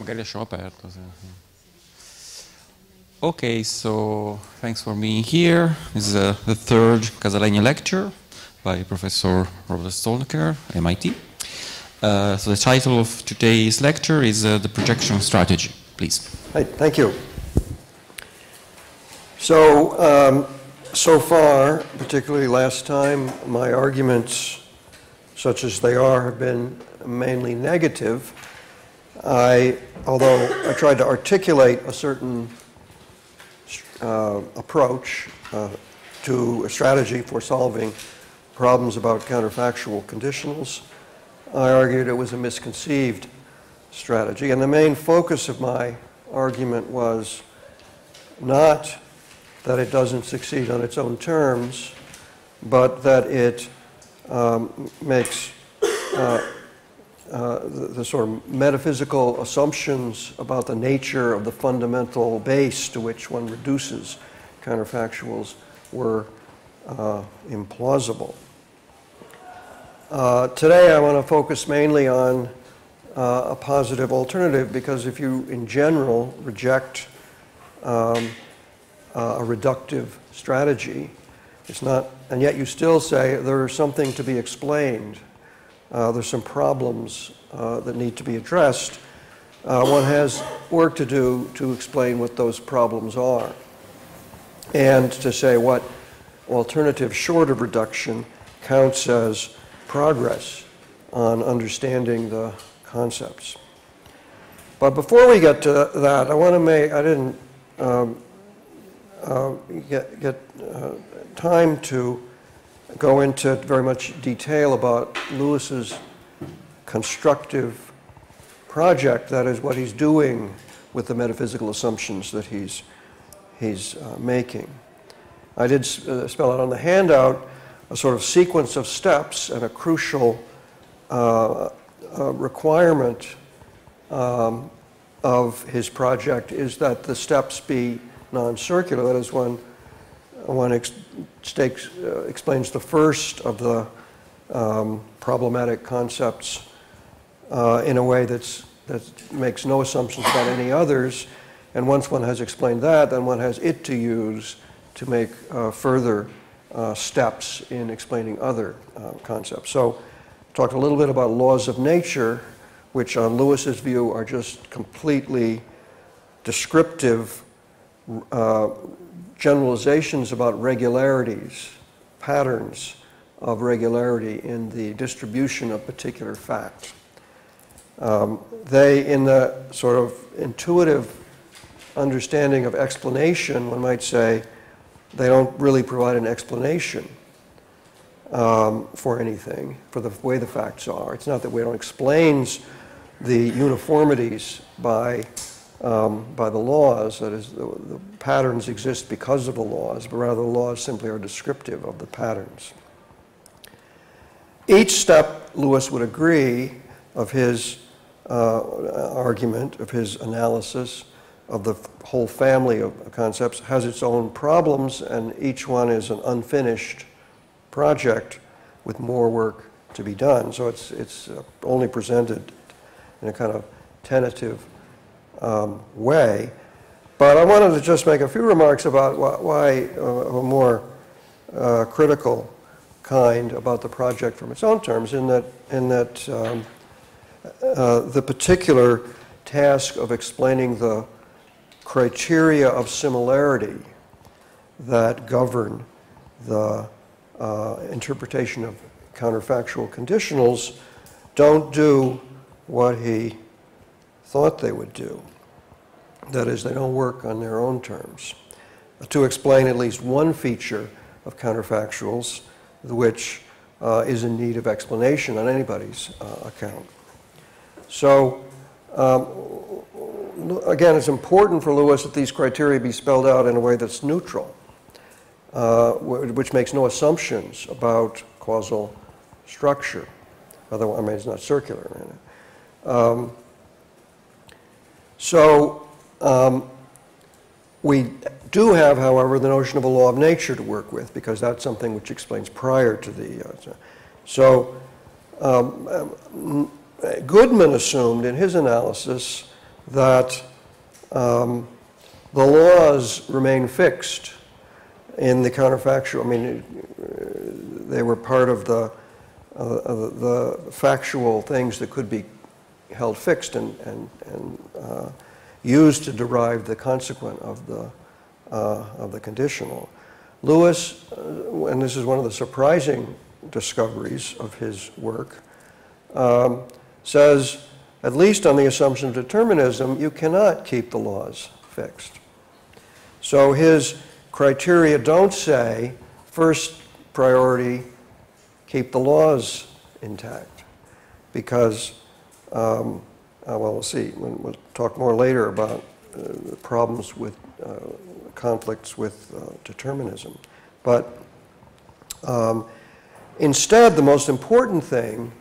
Magari lasciamo aperto. Okay, so thanks for being here. This is the third Casalegno lecture by Professor Robert Stalnaker, MIT. So the title of today's lecture is The Projection Strategy. Please. Hey, thank you. So, so far, particularly last time, my arguments, such as they are, have been mainly negative. Although I tried to articulate a certain approach to a strategy for solving problems about counterfactual conditionals, I argued it was a misconceived strategy. And the main focus of my argument was not that it doesn't succeed on its own terms, but that it makes the sort of metaphysical assumptions about the nature of the fundamental base to which one reduces counterfactuals were implausible. Today I want to focus mainly on a positive alternative, because if you in general reject a reductive strategy, it's not, and yet you still say there's something to be explained, there's some problems that need to be addressed, one has work to do to explain what those problems are, and to say what alternative short of reduction counts as progress on understanding the concepts. But before we get to that, I want to make, I didn't get time to go into very much detail about Lewis's constructive project, that is what he's doing with the metaphysical assumptions that he's making. I did spell out on the handout a sort of sequence of steps, and a crucial requirement of his project is that the steps be non-circular. That is, one explains the first of the problematic concepts in a way that makes no assumptions about any others, and once one has explained that, then one has it to use to make further steps in explaining other concepts. So, talked a little bit about laws of nature, which on Lewis's view are just completely descriptive generalizations about regularities, patterns of regularity in the distribution of particular facts. They, in the sort of intuitive understanding of explanation, one might say, they don't really provide an explanation for anything, for the way the facts are. It's not that we don't explain the uniformities by the laws, that is, the patterns exist because of the laws, but rather the laws simply are descriptive of the patterns. Each step, Lewis would agree, of his argument, of his analysis of the whole family of concepts, has its own problems, and each one is an unfinished project with more work to be done. So it's only presented in a kind of tentative way. But I wanted to just make a few remarks about why a more critical kind about the project from its own terms, in that the particular task of explaining the criteria of similarity that govern the interpretation of counterfactual conditionals don't do what he thought they would do. That is, they don't work on their own terms. To explain at least one feature of counterfactuals, which is in need of explanation on anybody's account. So, again, it's important for Lewis that these criteria be spelled out in a way that's neutral, which makes no assumptions about causal structure. Otherwise, I mean, it's not circular. We do have, however, the notion of a law of nature to work with, because that's something which explains prior to the... Goodman assumed in his analysis that the laws remain fixed in the counterfactual. I mean, they were part of the factual things that could be held fixed and used to derive the consequent of the conditional. Lewis, and this is one of the surprising discoveries of his work, says, at least on the assumption of determinism, you cannot keep the laws fixed. So his criteria don't say, first priority, keep the laws intact, because, well, we'll see. We'll talk more later about the problems with conflicts with determinism. But instead, the most important thing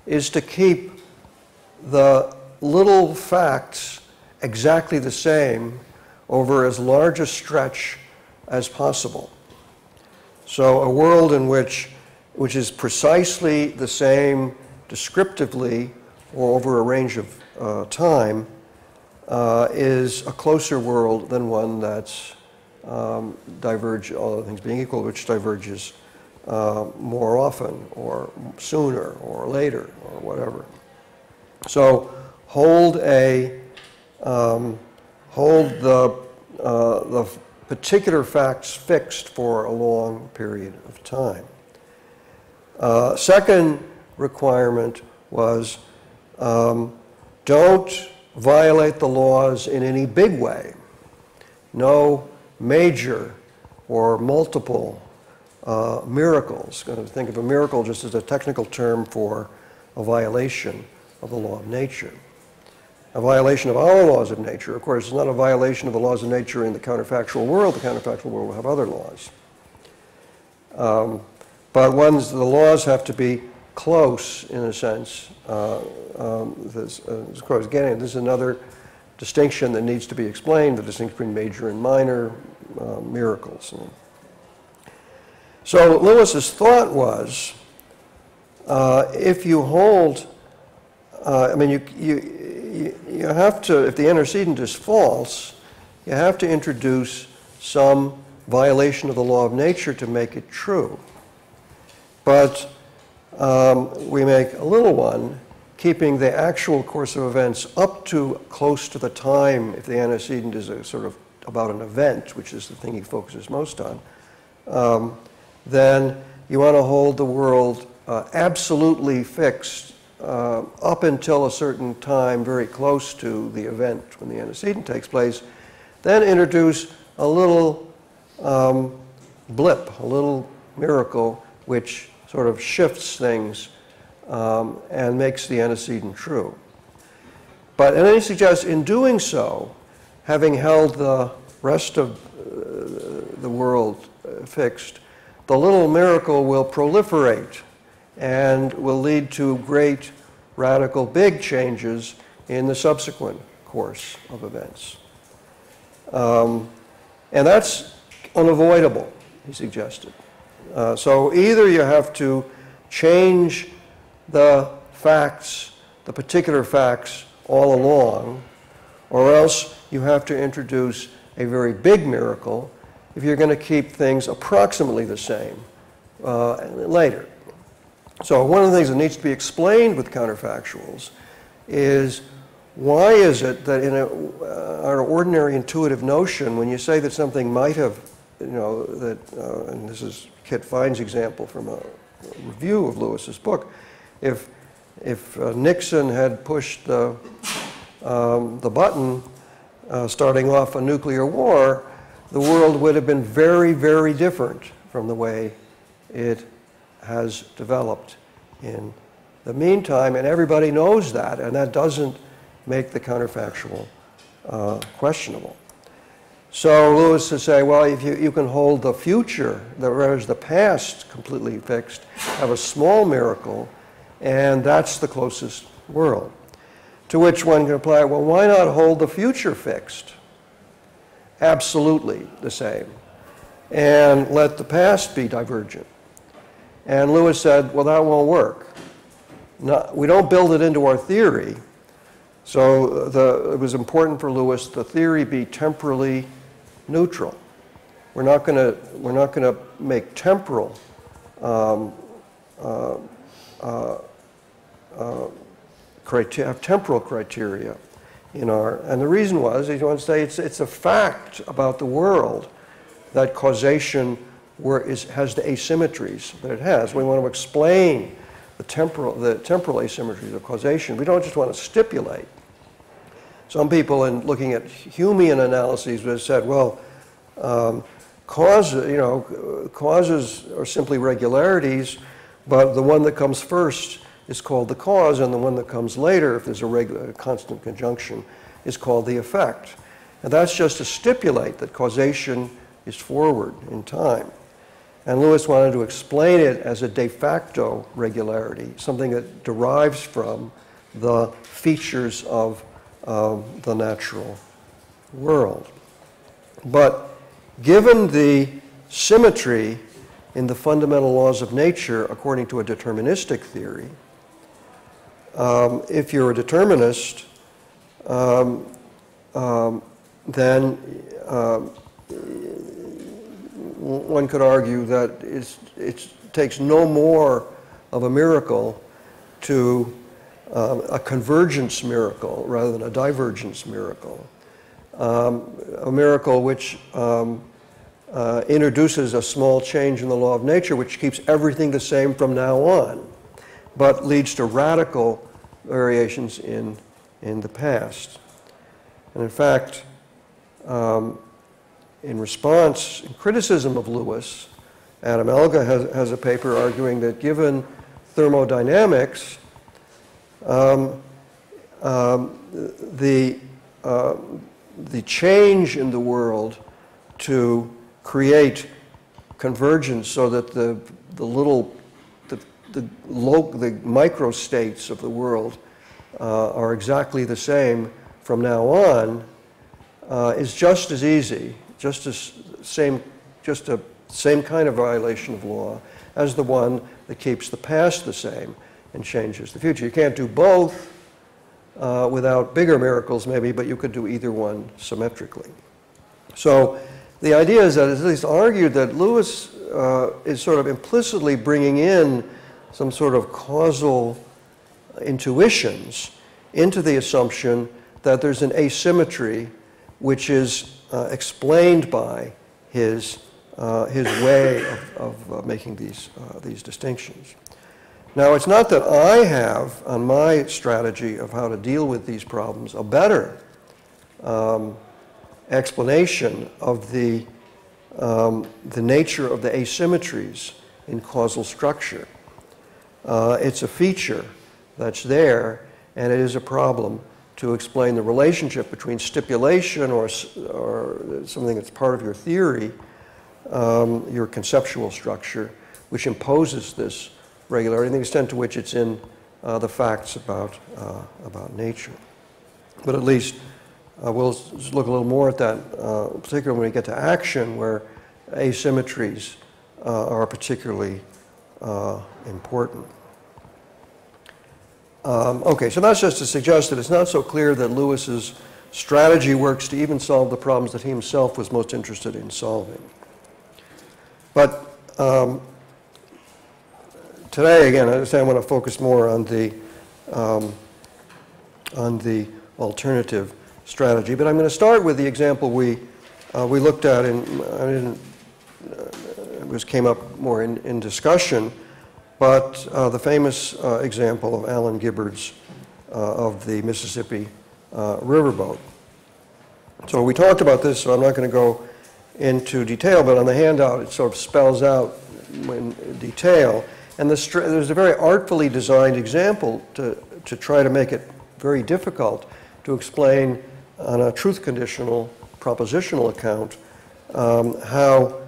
is to keep the little facts exactly the same over as large a stretch as possible. So a world in which is precisely the same descriptively or over a range of time is a closer world than one that's all other things being equal, which diverges more often or sooner or later or whatever. So hold the particular facts fixed for a long period of time. Second requirement was don't violate the laws in any big way. No major or multiple miracles. Going to think of a miracle just as a technical term for a violation of the law of nature. A violation of our laws of nature, of course, is not a violation of the laws of nature in the counterfactual world. The counterfactual world will have other laws. But the laws have to be close, in a sense. This is another distinction that needs to be explained, the distinction between major and minor miracles. So Lewis's thought was, if you hold, I mean, you have to, if the antecedent is false, you have to introduce some violation of the law of nature to make it true. But we make a little one, keeping the actual course of events up to close to the time, if the antecedent is a sort of about an event, which is the thing he focuses most on, then you want to hold the world absolutely fixed up until a certain time very close to the event when the antecedent takes place. Then introduce a little blip, a little miracle, which sort of shifts things and makes the antecedent true. And then he suggests in doing so, having held the rest of the world fixed, the little miracle will proliferate and will lead to great, radical, big changes in the subsequent course of events. And that's unavoidable, he suggested. So either you have to change the facts, the particular facts, all along, or else you have to introduce a very big miracle if you're going to keep things approximately the same later. So one of the things that needs to be explained with counterfactuals is why is it that in our ordinary intuitive notion, when you say that something might have, and this is Kit Fine's example from a review of Lewis's book, if Nixon had pushed the button starting off a nuclear war, the world would have been very, very different from the way it has developed in the meantime, and everybody knows that, and that doesn't make the counterfactual questionable. So Lewis would say, well, if you can hold the future, whereas the past completely fixed, have a small miracle, and that's the closest world. To which one can apply, well, why not hold the future fixed? Absolutely the same. And let the past be divergent. And Lewis said, well, that won't work. We don't build it into our theory, So it was important for Lewis the theory be temporally neutral. We're not going to make temporal have temporal criteria in our, and the reason was, he wanted to say it's a fact about the world that causation has the asymmetries that it has. We want to explain the temporal asymmetries of causation. We don't just want to stipulate. Some people, in looking at Humean analyses, have said, well, causes are simply regularities, but the one that comes first is called the cause, and the one that comes later, if there's a constant conjunction, is called the effect. And that's just to stipulate that causation is forward in time. And Lewis wanted to explain it as a de facto regularity, something that derives from the features of the natural world. But given the symmetry in the fundamental laws of nature according to a deterministic theory, if you're a determinist, then one could argue that it takes no more of a miracle to a convergence miracle rather than a divergence miracle. A miracle which introduces a small change in the law of nature which keeps everything the same from now on, but leads to radical variations in the past. And in fact, in response, in criticism of Lewis, Adam Elga has a paper arguing that given thermodynamics, the change in the world to create convergence so that the microstates of the world are exactly the same from now on is just as easy, just a same kind of violation of law as the one that keeps the past the same and changes the future. You can't do both without bigger miracles maybe, but you could do either one symmetrically. So the idea is that it's at least argued that Lewis is sort of implicitly bringing in some sort of causal intuitions into the assumption that there's an asymmetry which is explained by his way of making these distinctions. Now, it's not that I have, on my strategy of how to deal with these problems, a better explanation of the nature of the asymmetries in causal structure. It's a feature that's there, and it is a problem to explain the relationship between stipulation or something that's part of your theory, your conceptual structure, which imposes this regularity, and the extent to which it's in the facts about nature. But at least we'll look a little more at that, particularly when we get to action, where asymmetries are particularly important. Okay, so that's just to suggest that it's not so clear that Lewis's strategy works to even solve the problems that he himself was most interested in solving. But today, again, I want to focus more on the alternative strategy. But I'm going to start with the example we looked at, it came up more in discussion, but the famous example of Alan Gibbard's of the Mississippi riverboat. So we talked about this, so I'm not going to go into detail, but on the handout it sort of spells out in detail. And there's a very artfully designed example to try to make it very difficult to explain on a truth conditional propositional account how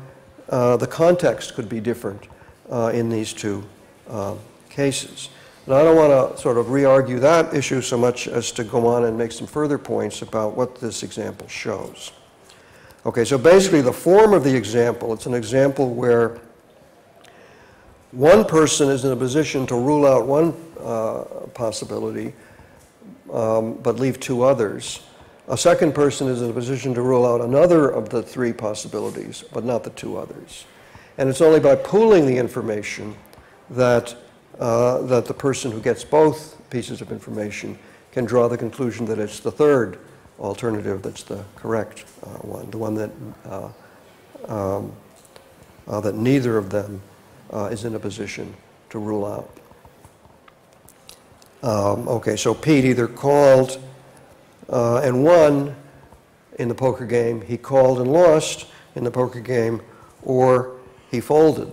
the context could be different in these two cases. And I don't want to sort of re-argue that issue so much as to go on and make some further points about what this example shows. Okay, so basically the form of the example, it's an example where one person is in a position to rule out one possibility, but leave two others. A second person is in a position to rule out another of the three possibilities, but not the two others. And it's only by pooling the information that the person who gets both pieces of information can draw the conclusion that it's the third alternative that's the correct one, the one that that neither of them is in a position to rule out. Okay, so Pete either called and won in the poker game, he called and lost in the poker game, or he folded,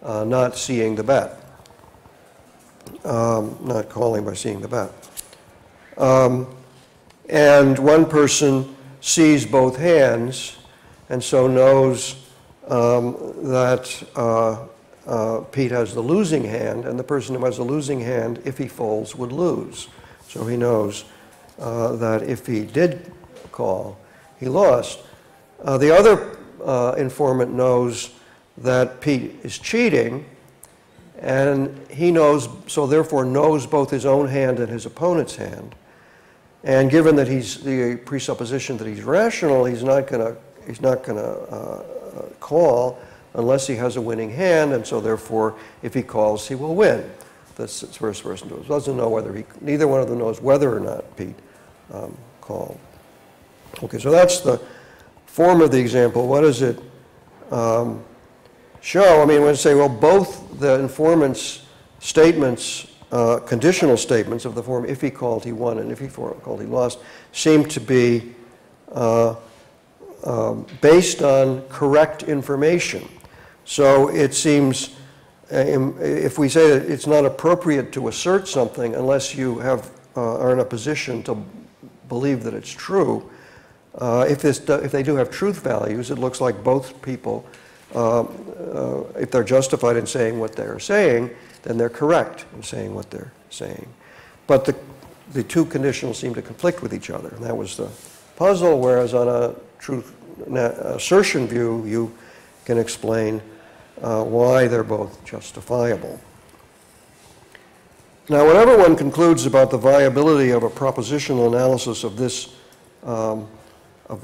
not seeing the bet. Not calling by seeing the bet. And one person sees both hands and so knows that Pete has the losing hand, and the person who has the losing hand, if he folds, would lose. So he knows that if he did call, he lost. The other informant knows that Pete is cheating, and he knows, so therefore knows both his own hand and his opponent's hand. And given that he's the presupposition that he's rational, he's not going to call unless he has a winning hand, and so therefore, if he calls, he will win. This first person doesn't know whether neither one of them knows whether or not Pete called. Okay, so that's the form of the example. What does it show? I mean, when I say, well, both the informant's statements, conditional statements of the form, if he called, he won, and if he called, he lost, seem to be based on correct information. So it seems, if we say that it's not appropriate to assert something unless you are in a position to believe that it's true, if they do have truth values, it looks like both people, if they're justified in saying what they're saying, then they're correct in saying what they're saying. But the two conditionals seem to conflict with each other, and that was the puzzle, whereas on a truth assertion view, you can explain why they're both justifiable. Now, whenever one concludes about the viability of a propositional analysis of this, of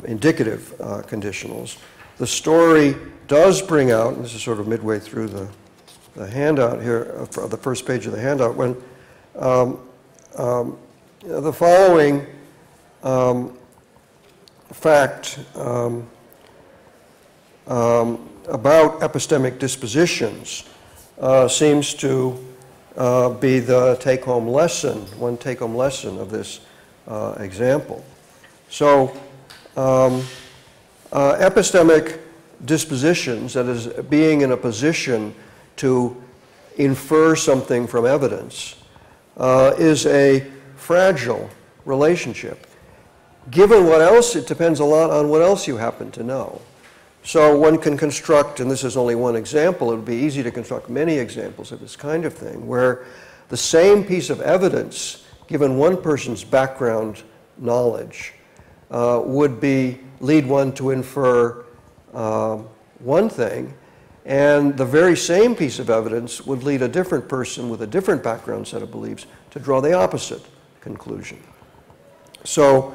indicative conditionals, the story does bring out, and this is sort of midway through the handout here, the first page of the handout, when the following fact about epistemic dispositions seems to be the take-home lesson, one take-home lesson of this example. So epistemic dispositions, that is, being in a position to infer something from evidence, is a fragile relationship. Given what else, it depends a lot on what else you happen to know. So one can construct, and this is only one example, it would be easy to construct many examples of this kind of thing, where the same piece of evidence, given one person's background knowledge, would lead one to infer one thing, and the very same piece of evidence would lead a different person with a different background set of beliefs to draw the opposite conclusion. So,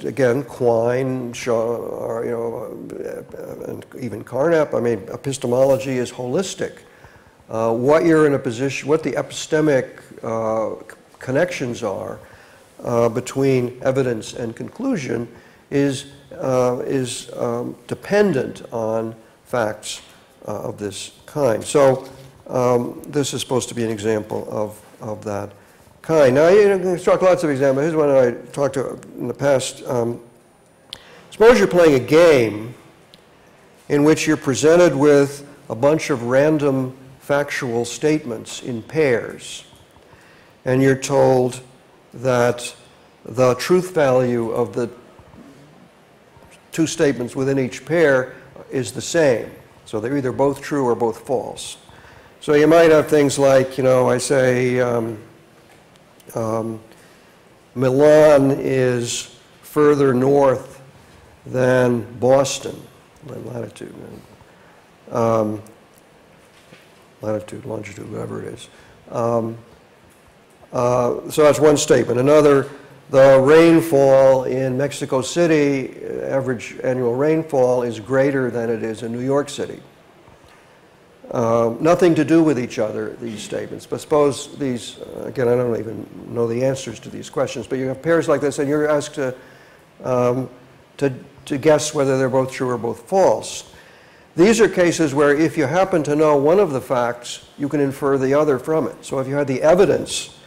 again, Quine, Shaw, and even Carnap, I mean, epistemology is holistic. What you're in a position, what the epistemic connections are between evidence and conclusion is dependent on facts of this kind. So this is supposed to be an example of that kind. Now, you can construct lots of examples. Here's one I talked to in the past. Suppose you're playing a game in which you're presented with a bunch of random factual statements in pairs, and you're told that the truth value of the two statements within each pair is the same. So they're either both true or both false. So you might have things like, I say, Milan is further north than Boston, latitude, latitude, longitude, whatever it is. So that's one statement. Another, the rainfall in Mexico City, average annual rainfall, is greater than it is in New York City. Nothing to do with each other, these statements. But suppose these, again, I don't even know the answers to these questions, but you have pairs like this, and you're asked to guess whether they're both true or both false. These are cases where if you happen to know one of the facts, you can infer the other from it. So if you had the evidence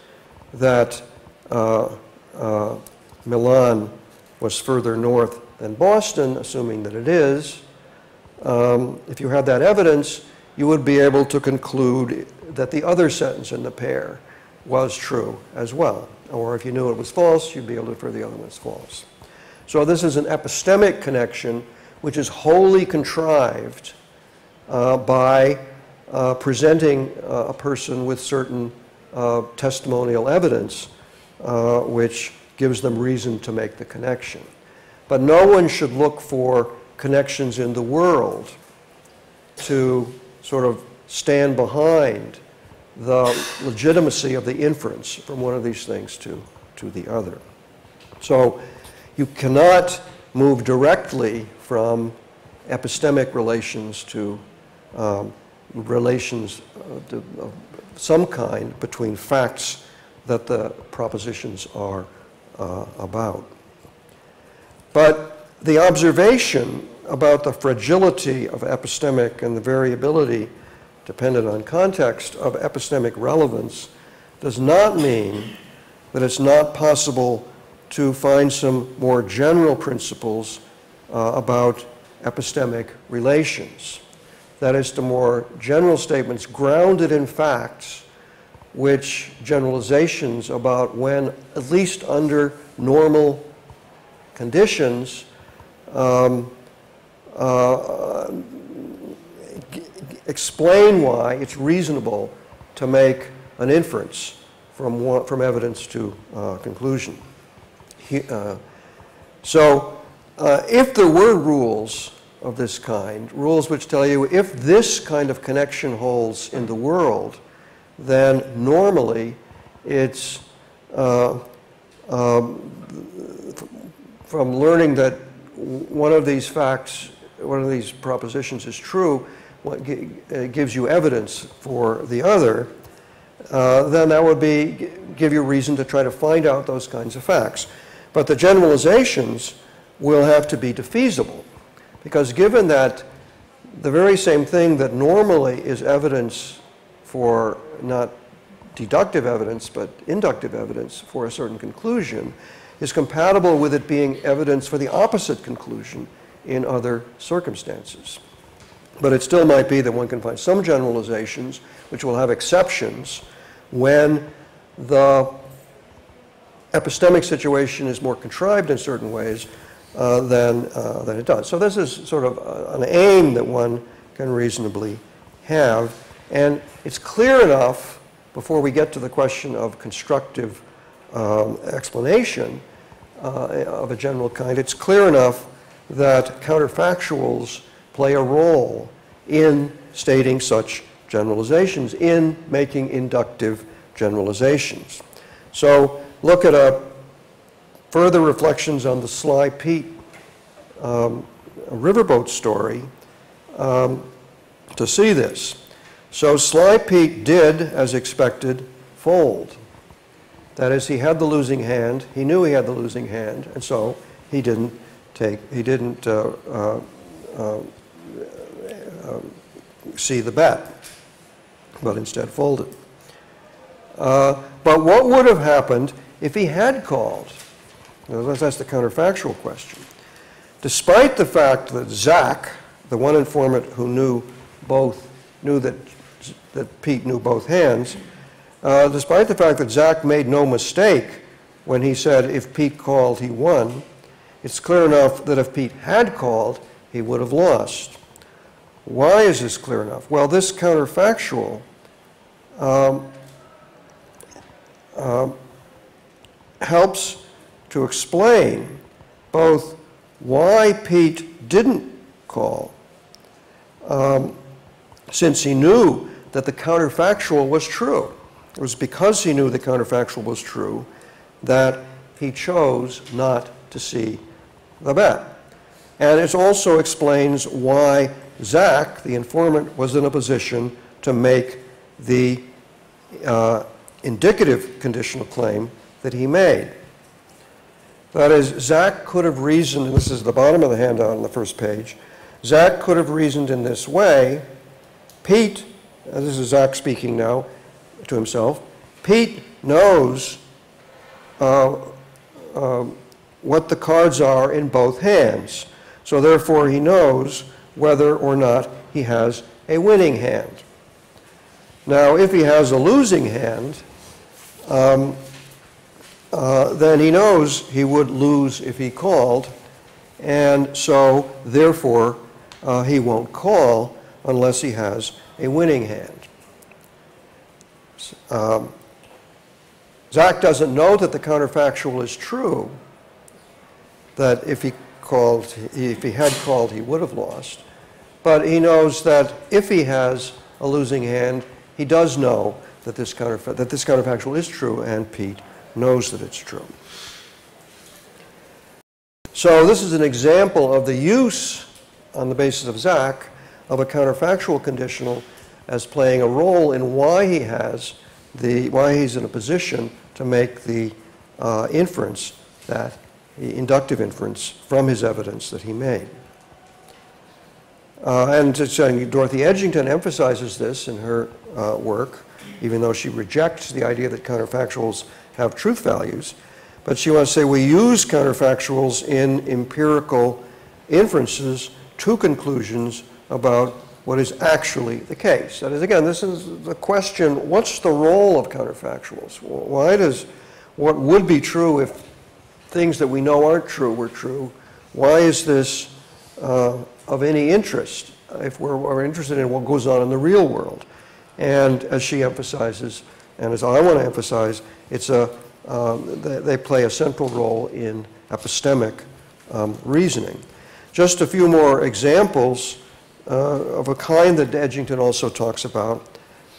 that Milan was further north than Boston, assuming that it is, if you had that evidence, you would be able to conclude that the other sentence in the pair was true as well. Or if you knew it was false, you'd be able to infer the other one was false. So this is an epistemic connection which is wholly contrived by presenting a person with certain testimonial evidence which gives them reason to make the connection. But no one should look for connections in the world to sort of stand behind the legitimacy of the inference from one of these things to the other. So you cannot move directly from epistemic relations to relations of some kind between facts that the propositions are about. But the observation about the fragility of epistemic and the variability dependent on context of epistemic relevance does not mean that it's not possible to find some more general principles about epistemic relations. That is, to more general statements grounded in facts, which generalizations about when, at least under normal conditions, explain why it's reasonable to make an inference from evidence to conclusion. So if there were rules of this kind, rules which tell you if this kind of connection holds in the world, then normally it's from learning that one of these facts, one of these propositions is true, gives you evidence for the other, then that would give you reason to try to find out those kinds of facts. But the generalizations will have to be defeasible, because given that the very same thing that normally is evidence for not deductive evidence but inductive evidence for a certain conclusion is compatible with it being evidence for the opposite conclusion in other circumstances. But it still might be that one can find some generalizations which will have exceptions when the epistemic situation is more contrived in certain ways than it does. So this is sort of an aim that one can reasonably have. And it's clear enough, before we get to the question of constructive explanation of a general kind, it's clear enough that counterfactuals play a role in stating such generalizations, in making inductive generalizations. So look at further reflections on the Sly Pete riverboat story to see this. So Sly Pete did, as expected, fold. That is, he had the losing hand. He knew he had the losing hand, and so he didn't see the bet, but instead folded. But what would have happened if he had called? That's the counterfactual question. Despite the fact that Zach, the one informant who knew that Pete knew both hands, despite the fact that Zach made no mistake when he said if Pete called, he won, it's clear enough that if Pete had called, he would have lost. Why is this clear enough? Well, this counterfactual helps to explain both why Pete didn't call, since he knew that the counterfactual was true. it was because he knew the counterfactual was true that he chose not to see the bet. And it also explains why Zach, the informant, was in a position to make the indicative conditional claim that he made. That is, Zach could have reasoned, and this is the bottom of the handout on the first page, Zach could have reasoned in this way, Pete, this is Zach speaking now to himself, Pete knows what the cards are in both hands. So therefore he knows whether or not he has a winning hand. Now if he has a losing hand, then he knows he would lose if he called, and so therefore he won't call unless he has a winning hand. Zach doesn't know that the counterfactual is true, that if he had called, he would have lost. But he knows that if he has a losing hand, he does know that this counterfactual is true, and Pete knows that it's true. So this is an example of the use, on the basis of Zach, of a counterfactual conditional as playing a role in why he's in a position to make the inference, the inductive inference from his evidence that he made. And Dorothy Edgington emphasizes this in her work, even though she rejects the idea that counterfactuals have truth values. But she wants to say we use counterfactuals in empirical inferences to conclusions about what is actually the case. That is, again, this is the question, what's the role of counterfactuals? Why does what would be true if things that we know aren't true were true? Why is this of any interest if we're interested in what goes on in the real world? And as she emphasizes, and as I want to emphasize, they play a central role in epistemic reasoning. Just a few more examples of a kind that Edgington also talks about.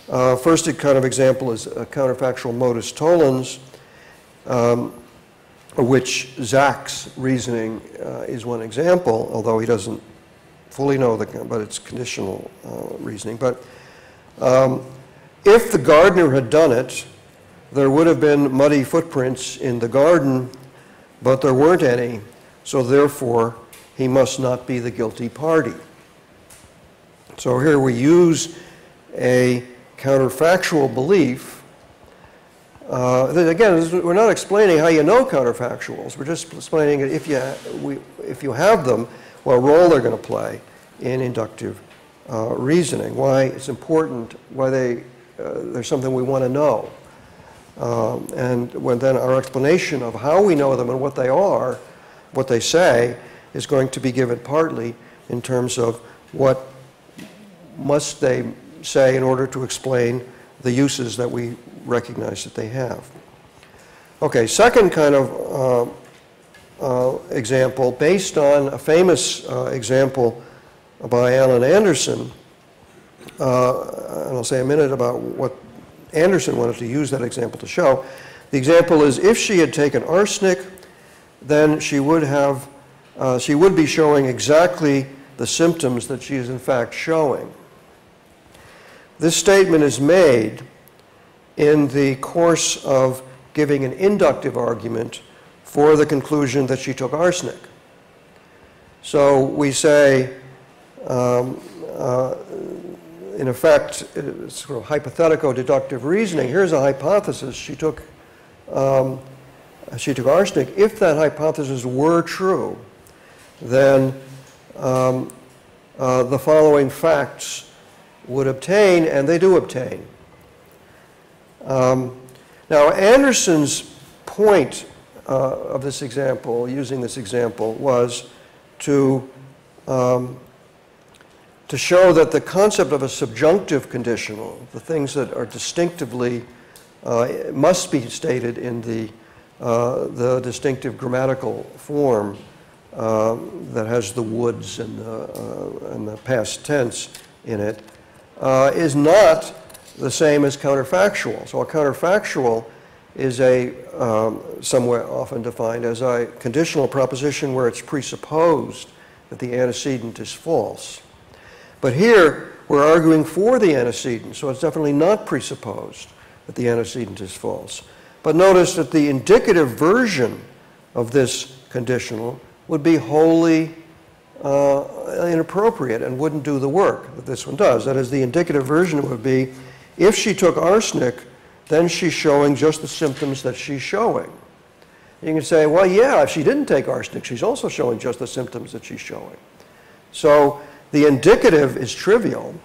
First kind of example is a counterfactual modus tollens, which Zach's reasoning is one example, although he doesn't fully know but it's conditional reasoning. But if the gardener had done it, there would have been muddy footprints in the garden, but there weren't any, so therefore he must not be the guilty party. So here we use a counterfactual belief. Again, we're not explaining how you know counterfactuals. We're just explaining if you have them, what role they're going to play in inductive reasoning, why it's important, why there's something we want to know. And then our explanation of how we know them and what they are, what they say, is going to be given partly in terms of what must they say in order to explain the uses that we recognize that they have. Okay, second kind of example, based on a famous example by Alan Anderson, and I'll say a minute about what Anderson wanted to use that example to show. The example is, if she had taken arsenic, then she would be showing exactly the symptoms that she is in fact showing. This statement is made in the course of giving an inductive argument for the conclusion that she took arsenic. So we say, in effect, it's sort of hypothetico-deductive reasoning. Here's a hypothesis. She took arsenic. If that hypothesis were true, then the following facts would obtain, and they do obtain. Now, Anderson's point of this example, using this example, was to show that the concept of a subjunctive conditional, the things that are distinctively, must be stated in the distinctive grammatical form that has the woulds and the past tense in it, is not the same as counterfactual. So a counterfactual is a somewhat often defined as a conditional proposition where it's presupposed that the antecedent is false. But here, we're arguing for the antecedent, so it's definitely not presupposed that the antecedent is false. But notice that the indicative version of this conditional would be wholly inappropriate and wouldn't do the work that this one does. That is, the indicative version would be, if she took arsenic, then she's showing just the symptoms that she's showing. You can say, well, yeah, if she didn't take arsenic, she's also showing just the symptoms that she's showing. So the indicative is trivial,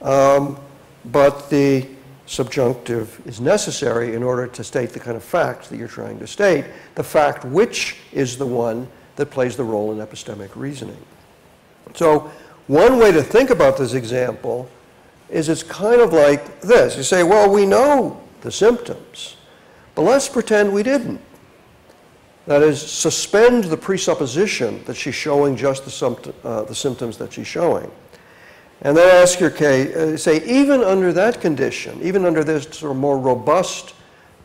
but the subjunctive is necessary in order to state the kind of fact that you're trying to state, the fact which is the one that plays the role in epistemic reasoning. So one way to think about this example is it's kind of like this. You say, well, we know the symptoms, but let's pretend we didn't. That is, suspend the presupposition that she's showing just the symptoms that she's showing. And then ask your case, say, even under that condition, even under this sort of more robust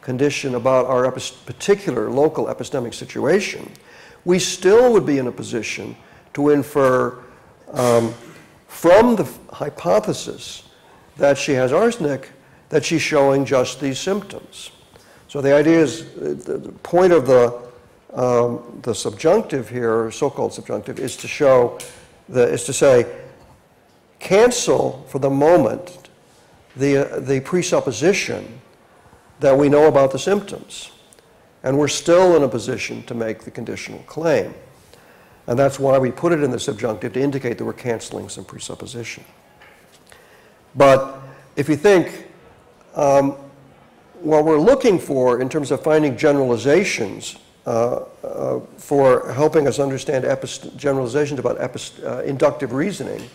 condition about our particular local epistemic situation, we still would be in a position to infer from the hypothesis that she has arsenic that she's showing just these symptoms. So the idea is, the point of the subjunctive here, or so-called subjunctive, is to show, is to say, cancel for the moment the presupposition that we know about the symptoms. And we're still in a position to make the conditional claim. And that's why we put it in the subjunctive, to indicate that we're canceling some presupposition. But if you think, what we're looking for in terms of finding generalizations for helping us understand generalizations about inductive reasoning,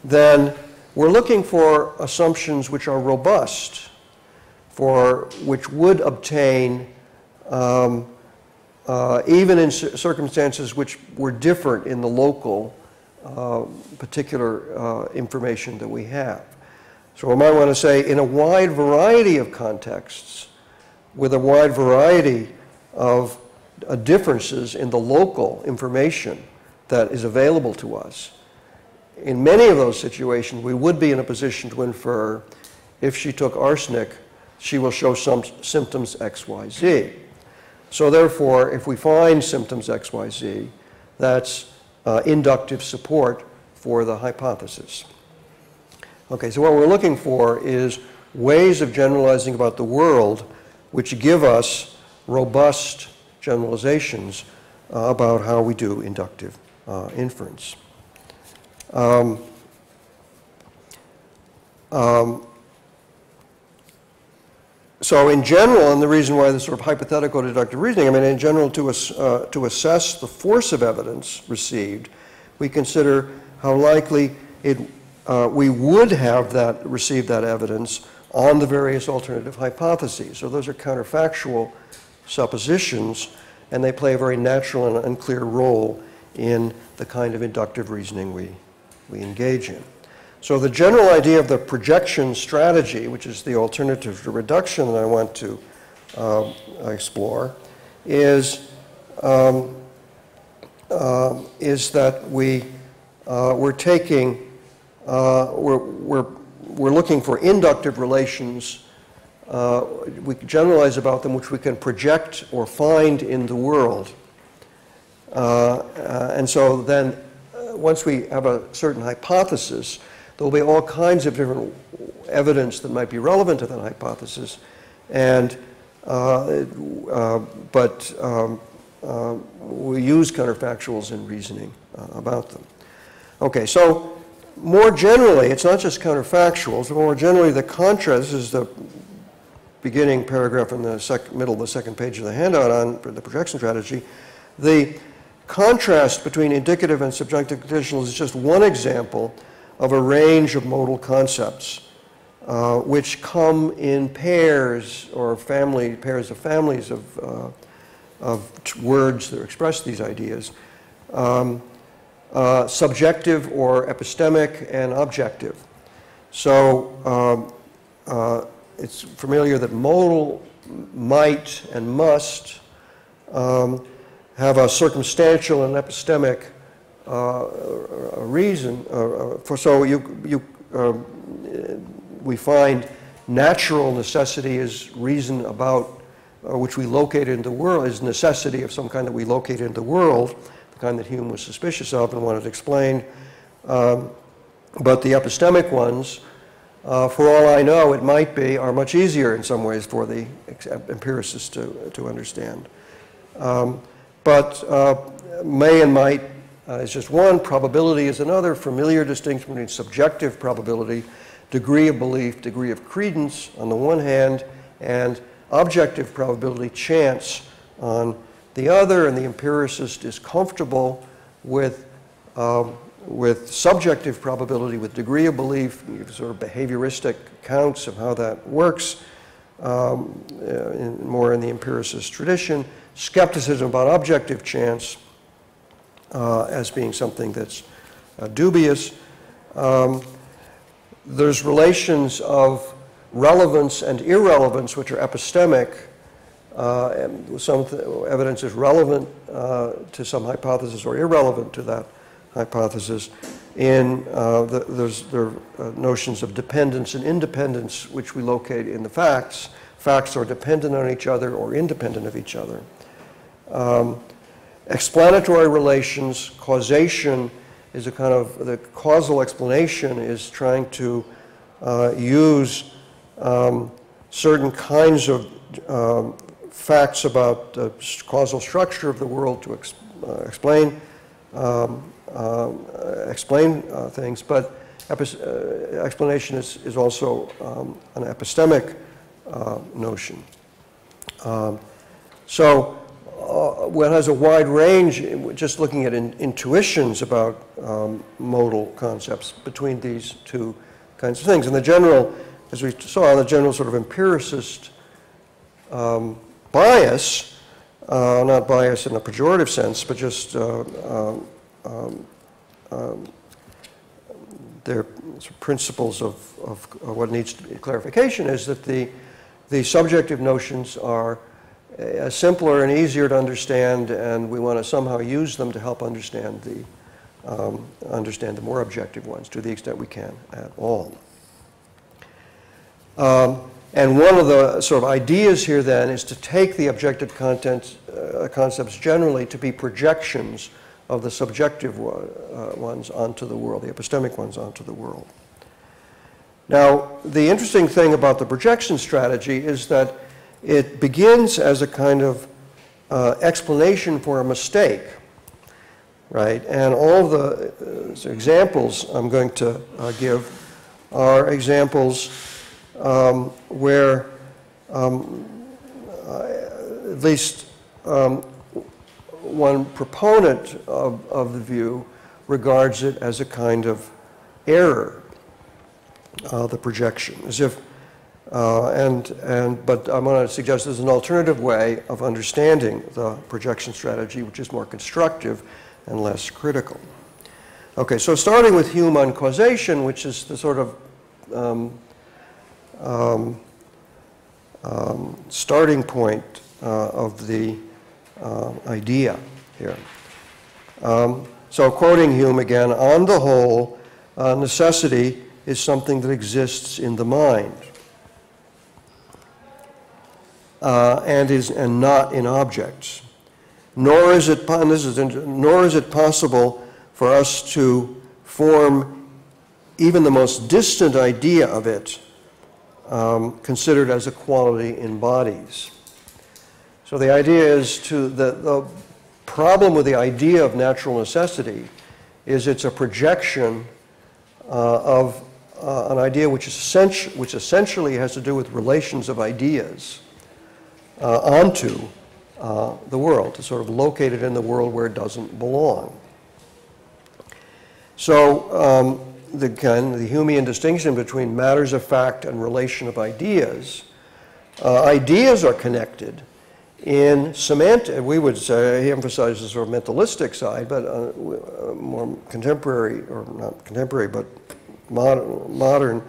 then we're looking for assumptions which are robust, which would obtain even in circumstances which were different in the local particular information that we have. So we might want to say, in a wide variety of contexts, with a wide variety of differences in the local information that is available to us, in many of those situations, we would be in a position to infer, if she took arsenic, she will show some symptoms X, Y, Z. So therefore, if we find symptoms X, Y, Z, that's inductive support for the hypothesis. Okay, so what we're looking for is ways of generalizing about the world which give us robust generalizations about how we do inductive inference. So in general, and the reason why this sort of hypothetical deductive reasoning, I mean, in general, to assess the force of evidence received, we consider how likely we would have received that evidence on the various alternative hypotheses. So those are counterfactual suppositions, and they play a very natural and unclear role in the kind of inductive reasoning we engage in. So the general idea of the projection strategy, which is the alternative to reduction that I want to explore, is that we're looking for inductive relations. We can generalize about them, which we can project or find in the world. And so then, once we have a certain hypothesis, there will be all kinds of different evidence that might be relevant to that hypothesis, and we use counterfactuals in reasoning about them. Okay, so more generally, it's not just counterfactuals, but more generally the contrast, this is the beginning paragraph in the middle of the second page of the handout on the projection strategy. The contrast between indicative and subjunctive conditionals is just one example of a range of modal concepts which come in pairs or pairs of families of words that express these ideas. Subjective or epistemic and objective. So it's familiar that modal might and must have a circumstantial and epistemic reason. We find natural necessity is reason about which we locate in the world, is necessity of some kind that we locate in the world, the kind that Hume was suspicious of and wanted explained. But the epistemic ones, for all I know, it might be, are much easier in some ways for the empiricists to understand. But may and might is just one, probability is another, familiar distinction between subjective probability, degree of belief, degree of credence on the one hand, and objective probability, chance on the other, and the empiricist is comfortable with subjective probability, with degree of belief, sort of behavioristic accounts of how that works, more in the empiricist tradition. Skepticism about objective chance as being something that's dubious. There's relations of relevance and irrelevance, which are epistemic. Some evidence is relevant to some hypothesis or irrelevant to that hypothesis. There are notions of dependence and independence, which we locate in the facts. Facts are dependent on each other or independent of each other. Explanatory relations, causation is a kind of, the causal explanation is trying to use certain kinds of facts about the causal structure of the world to explain things, but explanation is also an epistemic notion. So one has a wide range, just looking at intuitions about modal concepts between these two kinds of things. And the general, as we saw, the general sort of empiricist bias, not bias in a pejorative sense, but just their principles of what needs to be clarification, is that the subjective notions are simpler and easier to understand, and we want to somehow use them to help understand the more objective ones to the extent we can at all. And one of the sort of ideas here then is to take the objective concepts generally to be projections of the subjective ones onto the world, the epistemic ones onto the world. Now, the interesting thing about the projection strategy is that it begins as a kind of explanation for a mistake, right? And all the examples I'm going to give are examples where at least one proponent of the view regards it as a kind of error, the projection, as if, but I'm going to suggest there's an alternative way of understanding the projection strategy, which is more constructive and less critical. Okay, so starting with Hume on causation, which is the sort of starting point of the idea here. So quoting Hume again, on the whole, necessity is something that exists in the mind and not in objects. Nor is it possible for us to form even the most distant idea of it considered as a quality in bodies. So the idea is the problem with the idea of natural necessity is it's a projection of an idea which essentially has to do with relations of ideas onto the world, to sort of locate it in the world where it doesn't belong. So the Humean distinction between matters of fact and relation of ideas, ideas are connected in semantic, we would say, he emphasizes the sort of mentalistic side, but more contemporary, or not contemporary, but modern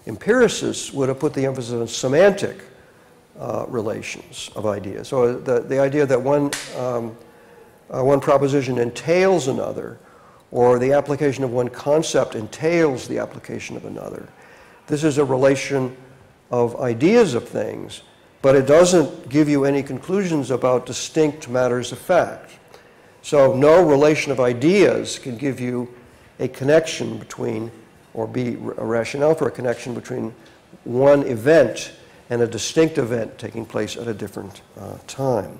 empiricists would have put the emphasis on semantic relations of ideas. So the idea that one proposition entails another, or the application of one concept entails the application of another. This is a relation of ideas of things, but it doesn't give you any conclusions about distinct matters of fact. So no relation of ideas can give you a connection between, or be a rationale for a connection between one event and a distinct event taking place at a different time.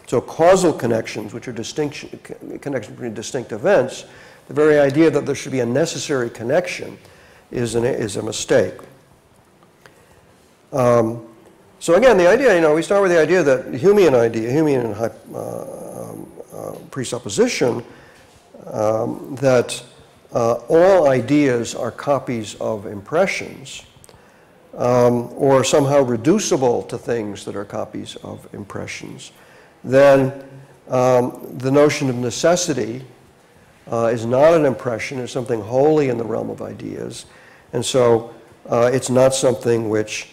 So causal connections, which are connections between distinct events, the very idea that there should be a necessary connection is a mistake. So again, the idea, we start with the idea that Humean presupposition that all ideas are copies of impressions, or somehow reducible to things that are copies of impressions, then the notion of necessity is not an impression, it's something wholly in the realm of ideas. And so it's not something which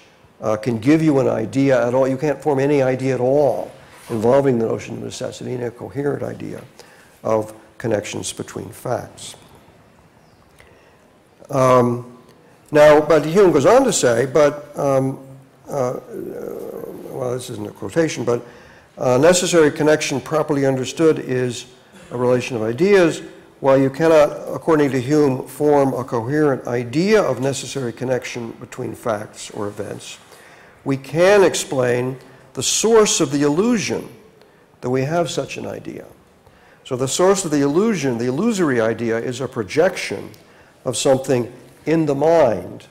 can give you an idea at all. You can't form any idea at all involving the notion of necessity in a coherent idea of connections between facts. Now, but Hume goes on to say, well, this isn't a quotation, but necessary connection properly understood is a relation of ideas. While you cannot, according to Hume, form a coherent idea of necessary connection between facts or events, we can explain the source of the illusion that we have such an idea. So the source of the illusion, the illusory idea, is a projection of something in the mind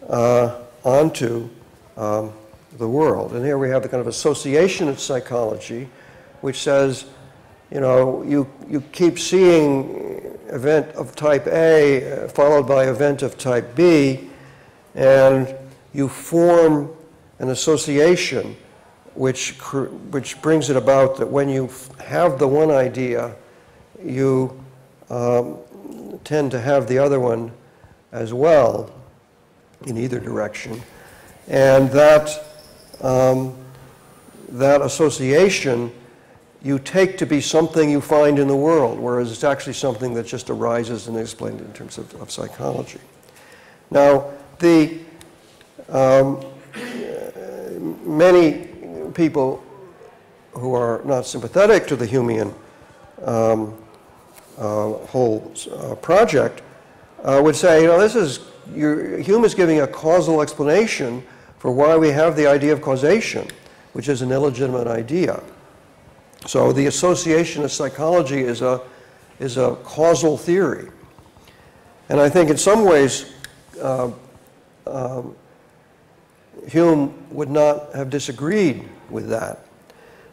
onto the world. And here we have the kind of associationist psychology, which says, you keep seeing event of type A followed by event of type B, and you form an association which brings it about that when you have the one idea, you tend to have the other one as well in either direction. And that association you take to be something you find in the world, whereas it's actually something that just arises and is explained in terms of psychology. Now, many people who are not sympathetic to the Humean whole project would say, Hume is giving a causal explanation for why we have the idea of causation, which is an illegitimate idea. So the associationist psychology is a causal theory. And I think in some ways, Hume would not have disagreed with that.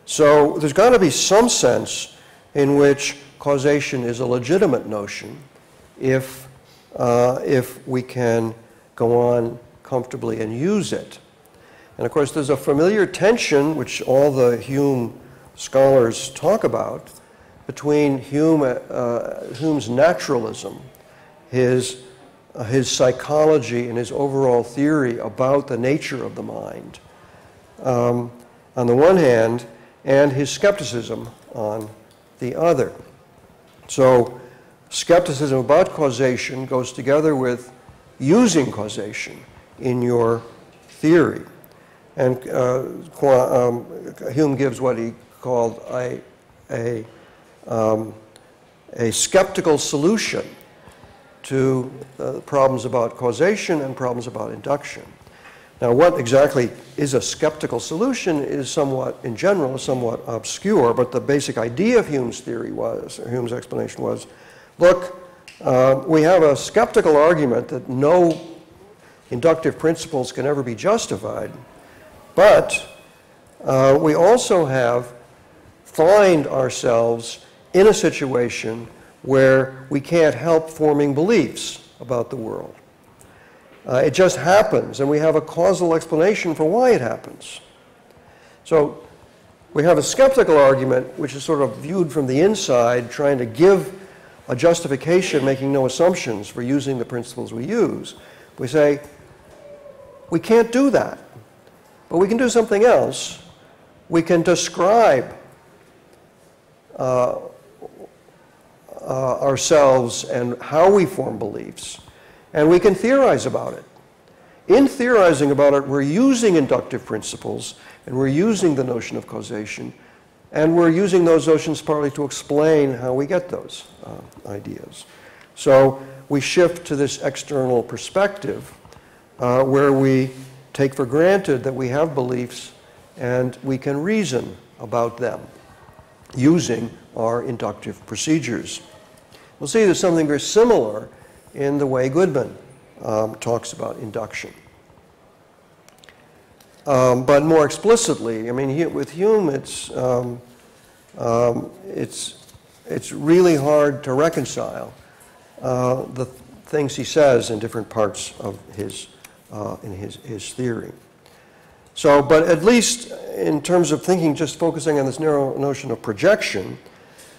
So there's got to be some sense in which causation is a legitimate notion if we can go on comfortably and use it. And of course, there's a familiar tension, which all the Hume scholars talk about, between Hume's naturalism, his psychology, and his overall theory about the nature of the mind, on the one hand, and his skepticism on the other. So skepticism about causation goes together with using causation in your theory. And Hume gives what he called a skeptical solution to problems about causation and problems about induction. Now, what exactly is a skeptical solution is somewhat, in general, somewhat obscure, but the basic idea of Hume's theory was, or Hume's explanation was, look, we have a skeptical argument that no inductive principles can ever be justified, but we also find ourselves in a situation where we can't help forming beliefs about the world. It just happens, and we have a causal explanation for why it happens. So we have a skeptical argument, which is sort of viewed from the inside, trying to give a justification making no assumptions for using the principles we use, we say, we can't do that, but we can do something else. We can describe ourselves and how we form beliefs, and we can theorize about it. In theorizing about it, we're using inductive principles, and we're using the notion of causation, and we're using those notions partly to explain how we get those ideas. So we shift to this external perspective where we take for granted that we have beliefs and we can reason about them using our inductive procedures. We'll see there's something very similar in the way Goodman talks about induction. But more explicitly, I mean, with Hume, it's really hard to reconcile the things he says in different parts of his theory. So, but at least in terms of thinking, just focusing on this narrow notion of projection,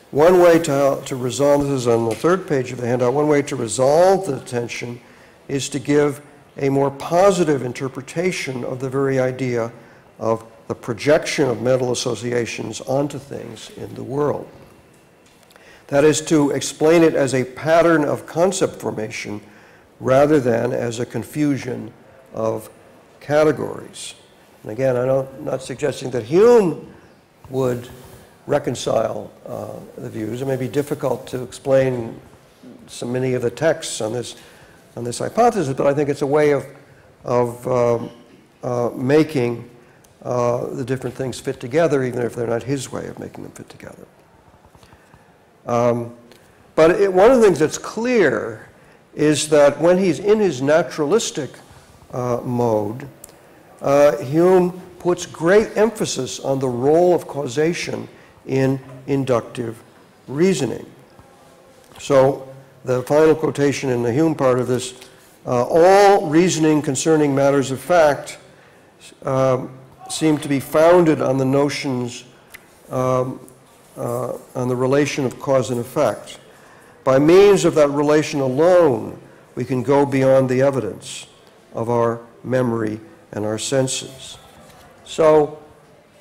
one way to resolve, this is on the third page of the handout, one way to resolve the tension is to give a more positive interpretation of the very idea of the projection of mental associations onto things in the world. That is, to explain it as a pattern of concept formation rather than as a confusion of categories. And again, I'm not suggesting that Hume would reconcile the views. It may be difficult to explain so many of the texts on this hypothesis, but I think it's a way of making the different things fit together, even if they're not his way of making them fit together. But one of the things that's clear is that when he's in his naturalistic mode, Hume puts great emphasis on the role of causation in inductive reasoning. So the final quotation in the Hume part of this, all reasoning concerning matters of fact seem to be founded on the notions, on the relation of cause and effect. By means of that relation alone, we can go beyond the evidence of our memory and our senses. So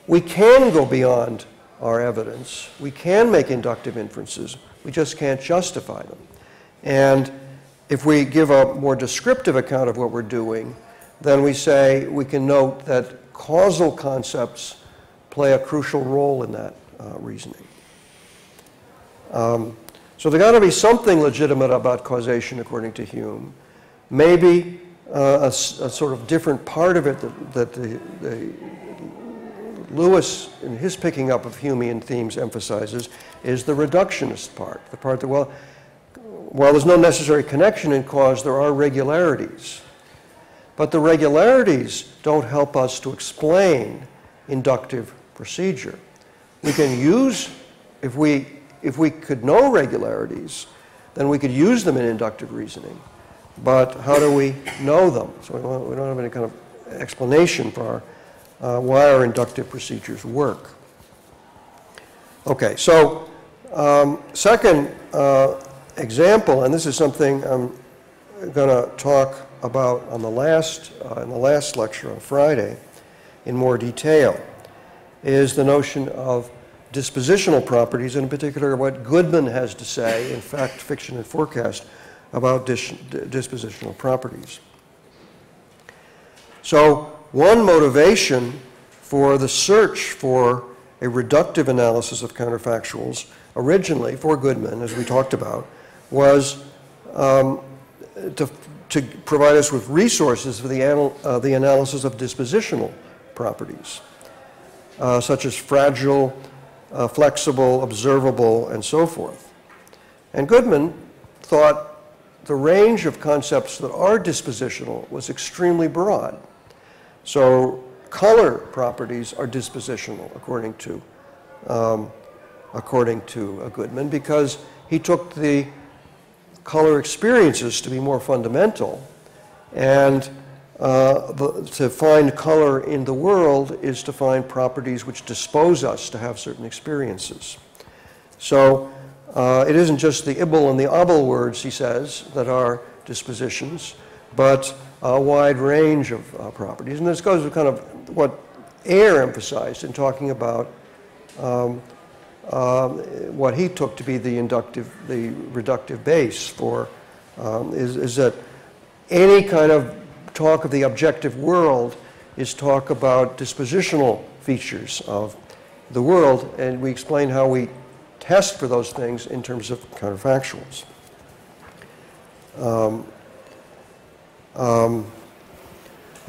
we can go beyond our evidence. We can make inductive inferences. We just can't justify them. And if we give a more descriptive account of what we're doing, then we say we can note that causal concepts play a crucial role in that reasoning. So there's got to be something legitimate about causation, according to Hume. Maybe a sort of different part of it that Lewis, in his picking up of Humean themes, emphasizes is the reductionist part, the part that, well, while there's no necessary connection in cause, there are regularities. But the regularities don't help us to explain inductive procedure. We can use, if we could know regularities, then we could use them in inductive reasoning. But how do we know them? So we don't have any kind of explanation for why our inductive procedures work. Okay, so second example, and this is something I'm going to talk about on in the last lecture on Friday in more detail, is the notion of dispositional properties, and in particular what Goodman has to say in Fact, Fiction, and Forecast about dispositional properties. So one motivation for the search for a reductive analysis of counterfactuals originally for Goodman, as we talked about, was to provide us with resources for the analysis of dispositional properties, such as fragile, flexible, observable, and so forth. And Goodman thought the range of concepts that are dispositional was extremely broad. So color properties are dispositional, according to Goodman, because he took the color experiences to be more fundamental, and to find color in the world is to find properties which dispose us to have certain experiences. So it isn't just the ibble and the obble words, he says, that are dispositions, but a wide range of properties. And this goes to kind of what Ayer emphasized in talking about what he took to be the reductive base for, is that any kind of talk of the objective world is talk about dispositional features of the world, and we explain how we test for those things in terms of counterfactuals.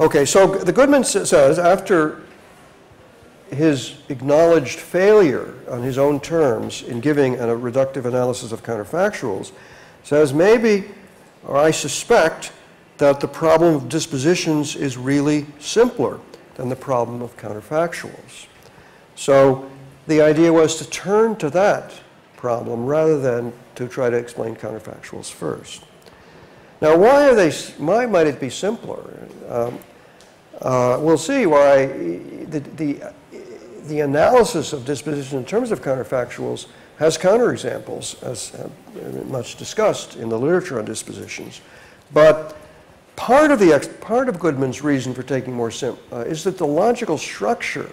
Okay, so the Goodman says, after his acknowledged failure on his own terms in giving a reductive analysis of counterfactuals, says maybe, or I suspect, that the problem of dispositions is really simpler than the problem of counterfactuals. So the idea was to turn to that problem rather than to try to explain counterfactuals first. Now, why might it be simpler? We'll see why the analysis of disposition in terms of counterfactuals has counterexamples, as much discussed in the literature on dispositions. But part of Goodman's reason for taking more is that the logical structure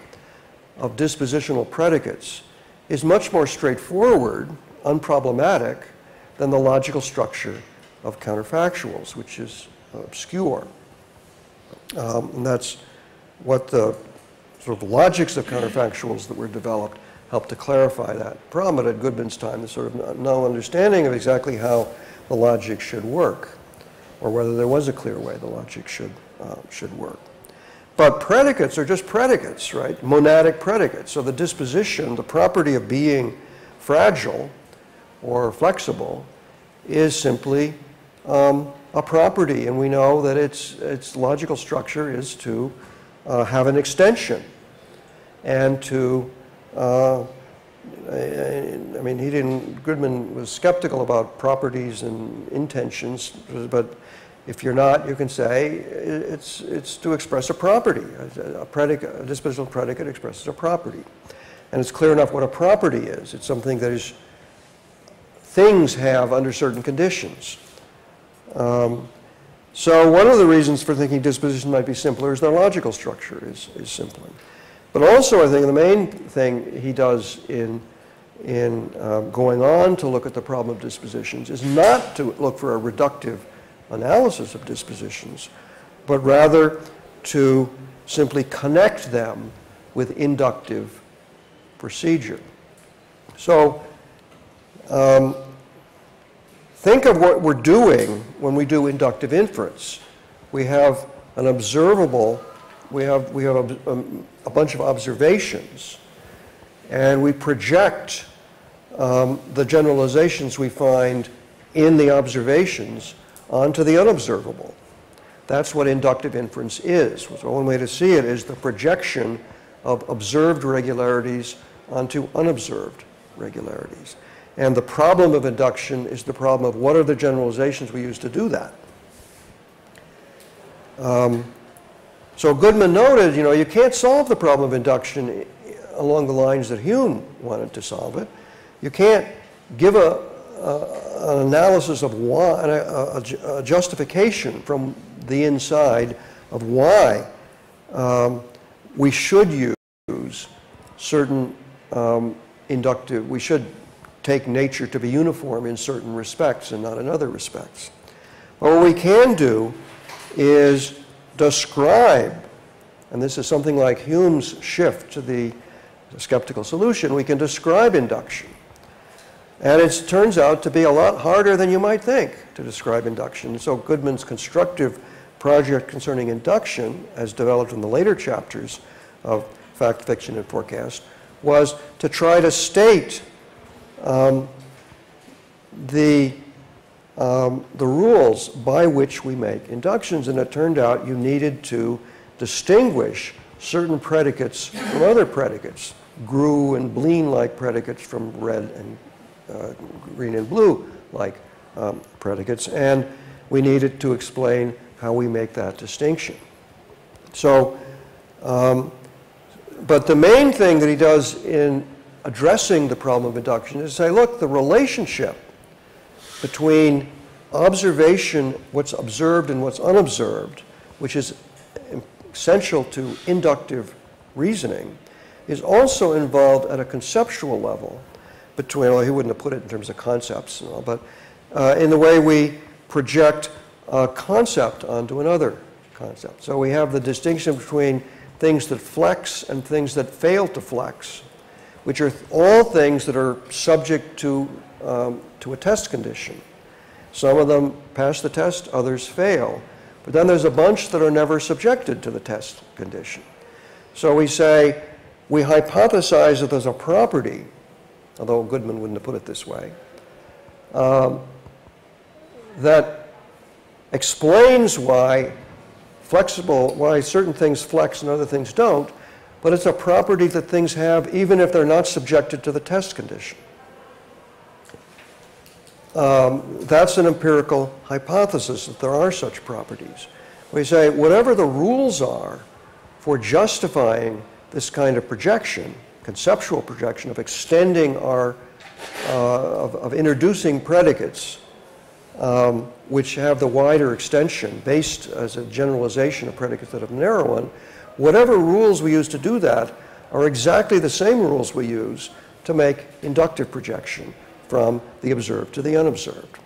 of dispositional predicates is much more straightforward, unproblematic, than the logical structure of counterfactuals, which is obscure. And that's what the sort of logics of counterfactuals that were developed helped to clarify that problem. But at Goodman's time, there's sort of no understanding of exactly how the logic should work, or whether there was a clear way the logic should work. But predicates are just predicates, right? Monadic predicates. So the disposition, the property of being fragile or flexible, is simply a property. And we know that its logical structure is to have an extension and to, I mean, Goodman was skeptical about properties and intentions, but if you're not, you can say it's to express a property. A dispositional predicate expresses a property. And it's clear enough what a property is. It's something that things have under certain conditions. So one of the reasons for thinking disposition might be simpler is their logical structure is simpler. But also, I think the main thing he does in going on to look at the problem of dispositions is not to look for a reductive analysis of dispositions, but rather to simply connect them with inductive procedure. So think of what we're doing when we do inductive inference. We have an observable, we have a bunch of observations, and we project the generalizations we find in the observations onto the unobservable. That's what inductive inference is. So one way to see it is the projection of observed regularities onto unobserved regularities. And the problem of induction is the problem of what are the generalizations we use to do that. So Goodman noted, you can't solve the problem of induction along the lines that Hume wanted to solve it. You can't give an analysis of why, a justification from the inside of why we should use certain inductive, we should take nature to be uniform in certain respects and not in other respects. But what we can do is describe, and this is something like Hume's shift to the skeptical solution, we can describe induction. And it turns out to be a lot harder than you might think to describe induction. So Goodman's constructive project concerning induction, as developed in the later chapters of Fact, Fiction, and Forecast, was to try to state the rules by which we make inductions. And it turned out you needed to distinguish certain predicates from other predicates, Grew and Bleen-like predicates from red and green and blue-like predicates, and we needed to explain how we make that distinction. So, but the main thing that he does in addressing the problem of induction is to say, look, the relationship between observation, what's observed and what's unobserved, which is essential to inductive reasoning, is also involved at a conceptual level between, well, he wouldn't have put it in terms of concepts and all, but in the way we project a concept onto another concept. So we have the distinction between things that flex and things that fail to flex, which are all things that are subject to a test condition. Some of them pass the test, others fail. But then there's a bunch that are never subjected to the test condition. So we say, we hypothesize that there's a property, although Goodman wouldn't have put it this way, that explains why certain things flex and other things don't, but it's a property that things have even if they're not subjected to the test condition. That's an empirical hypothesis, that there are such properties. We say whatever the rules are for justifying this kind of projection, conceptual projection of extending our, of introducing predicates which have the wider extension based as a generalization of predicates that have a narrow one, whatever rules we use to do that are exactly the same rules we use to make inductive projection from the observed to the unobserved.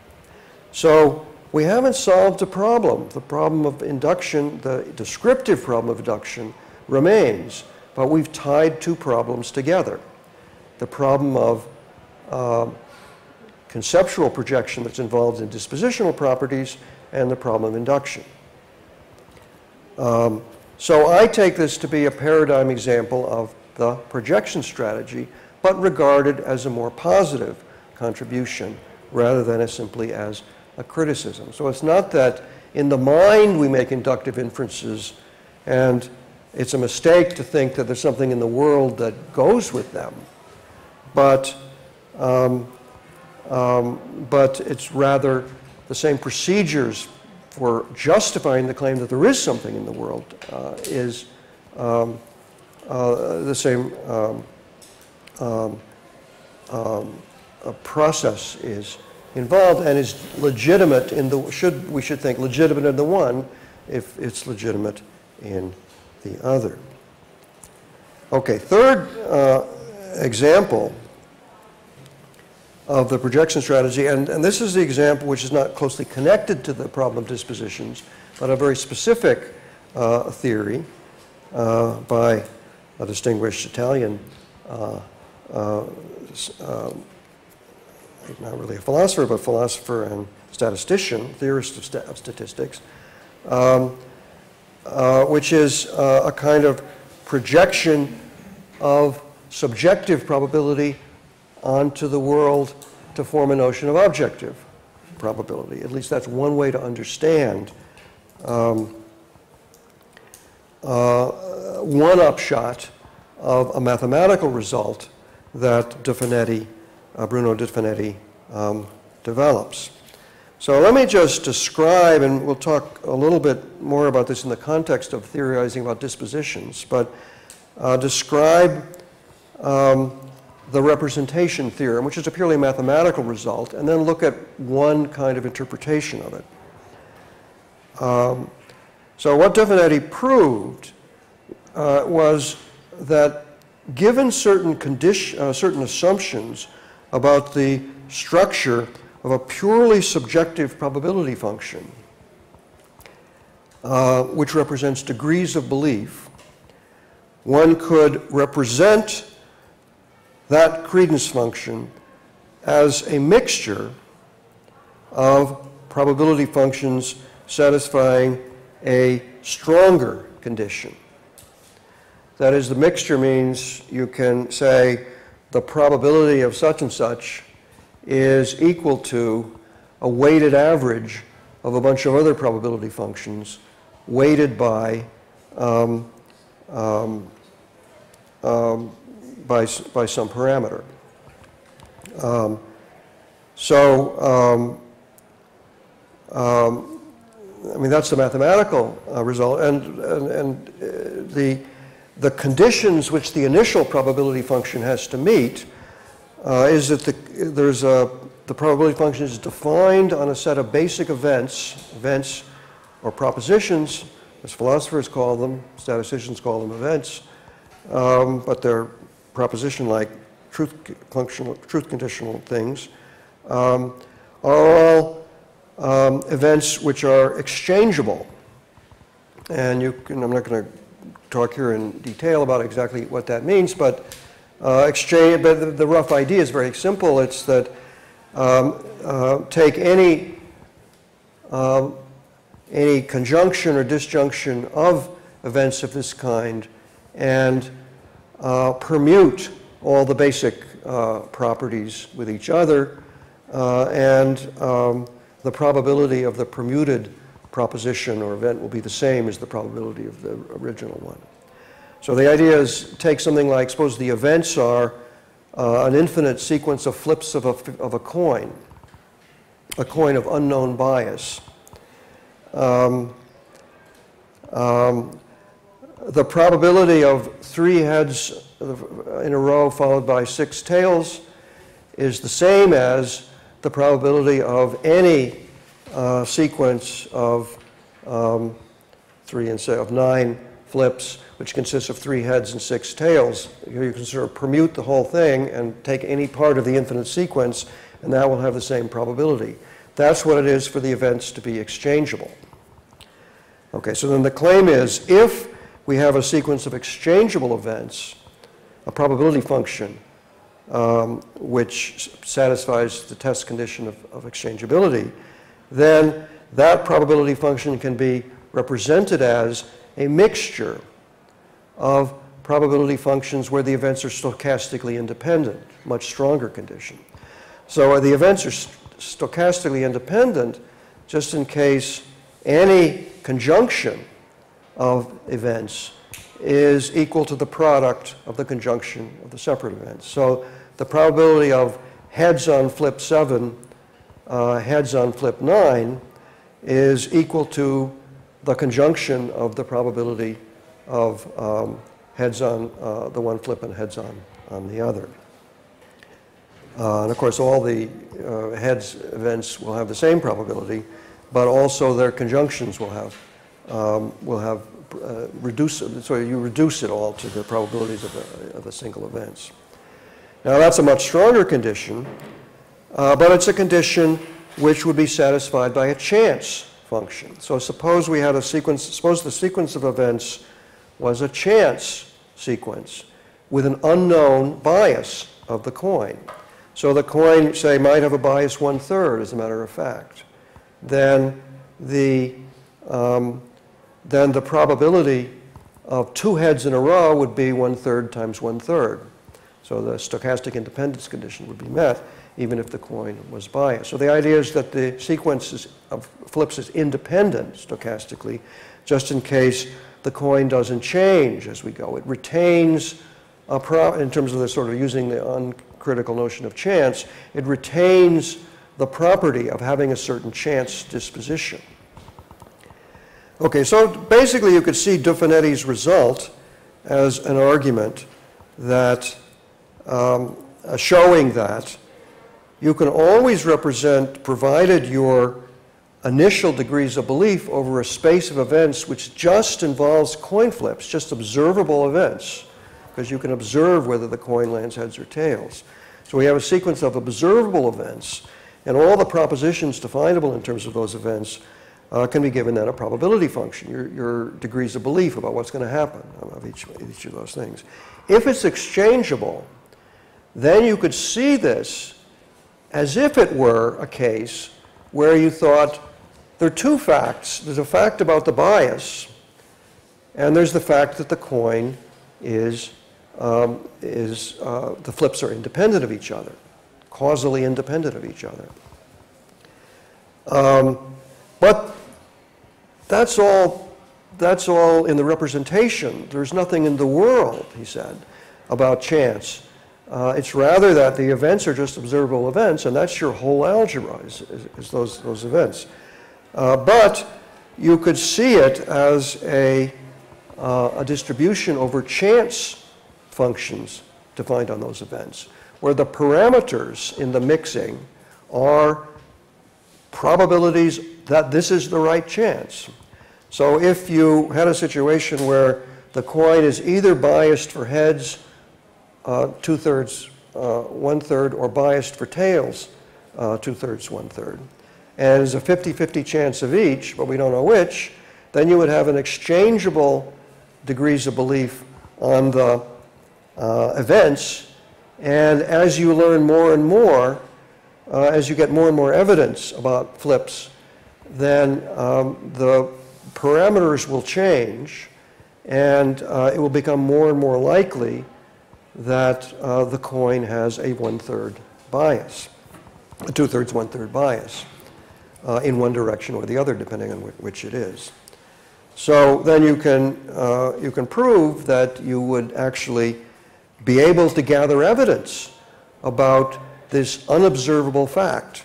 So we haven't solved the problem. The problem of induction, the descriptive problem of induction remains, but we've tied two problems together. The problem of conceptual projection that's involved in dispositional properties and the problem of induction. So I take this to be a paradigm example of the projection strategy, but regarded as a more positive contribution rather than as simply as a criticism. So it's not that in the mind we make inductive inferences and it's a mistake to think that there's something in the world that goes with them, but it's rather the same procedures for justifying the claim that there is something in the world is the same process is involved and is legitimate in the, we should think legitimate in the one if it's legitimate in the other. Okay, third example of the projection strategy, and this is the example which is not closely connected to the problem of dispositions, but a very specific theory by a distinguished Italian, not really a philosopher, but philosopher and statistician, theorist of statistics, which is a kind of projection of subjective probability onto the world to form a notion of objective probability. At least that's one way to understand one upshot of a mathematical result that Bruno De Finetti develops. So let me just describe, and we'll talk a little bit more about this in the context of theorizing about dispositions, but describe the representation theorem, which is a purely mathematical result, and then look at one kind of interpretation of it. So what De Finetti proved was that given certain assumptions about the structure of a purely subjective probability function, which represents degrees of belief, one could represent that credence function as a mixture of probability functions satisfying a stronger condition. That is, the mixture means you can say the probability of such and such is equal to a weighted average of a bunch of other probability functions weighted by some parameter. I mean, that's the mathematical result, and the conditions which the initial probability function has to meet is that the probability function is defined on a set of basic events or propositions, as philosophers call them, statisticians call them events, but they're proposition-like truth conditional things, are all events which are exchangeable. And I'm not going to talk here in detail about exactly what that means, but the rough idea is very simple. It's that take any conjunction or disjunction of events of this kind and permute all the basic properties with each other, and the probability of the permuted proposition or event will be the same as the probability of the original one. So the idea is, take something like, suppose the events are an infinite sequence of flips of a coin of unknown bias. The probability of 3 heads in a row followed by 6 tails is the same as the probability of any sequence of 9 flips, which consists of 3 heads and 6 tails. Here you can sort of permute the whole thing and take any part of the infinite sequence, and that will have the same probability. That's what it is for the events to be exchangeable. Okay, so then the claim is, if we have a sequence of exchangeable events, a probability function which satisfies the test condition of exchangeability, then that probability function can be represented as a mixture of probability functions where the events are stochastically independent, much stronger condition. So the events are stochastically independent just in case any conjunction of events is equal to the product of the conjunction of the separate events. So the probability of heads on flip 7, heads on flip 9 is equal to the conjunction of the probability of heads on the one flip and heads on the other. And of course, all the heads events will have the same probability, but also their conjunctions will have reduce it. So you reduce it all to the probabilities of the single events. Now that's a much stronger condition, but it's a condition which would be satisfied by a chance function. So suppose we had a sequence, suppose the sequence of events was a chance sequence with an unknown bias of the coin. So the coin, say, might have a bias 1/3, as a matter of fact. Then the probability of 2 heads in a row would be 1/3 times 1/3. So the stochastic independence condition would be met even if the coin was biased. So the idea is that the sequence of flips is independent stochastically, just in case the coin doesn't change as we go. It retains, in terms of the sort of using the uncritical notion of chance, it retains the property of having a certain chance disposition. Okay, so basically you could see Duffinetti's result as an argument that showing that you can always represent, provided your initial degrees of belief over a space of events which just involves coin flips, just observable events, because you can observe whether the coin lands heads or tails. So we have a sequence of observable events, and all the propositions definable in terms of those events can be given then a probability function, your degrees of belief about what's going to happen of each of those things. If it's exchangeable, then you could see this as if it were a case where you thought there are 2 facts. There's a fact about the bias, and there's the fact that the coin the flips are independent of each other, causally independent of each other. But that's all in the representation. There's nothing in the world, he said, about chance. It's rather that the events are just observable events, and that's your whole algebra, is those events. But you could see it as a a distribution over chance functions defined on those events, where the parameters in the mixing are probabilities that this is the right chance. So if you had a situation where the coin is either biased for heads, 2/3, 1/3, or biased for tails, 2/3, 1/3, and there's a 50-50 chance of each, but we don't know which, then you would have an exchangeable degrees of belief on the events. And as you learn more and more, as you get more and more evidence about flips, then the parameters will change, and it will become more and more likely that the coin has a 1/3 bias, a 2/3, 1/3 bias in one direction or the other, depending on which it is. So then you can prove that you would actually be able to gather evidence about this unobservable fact,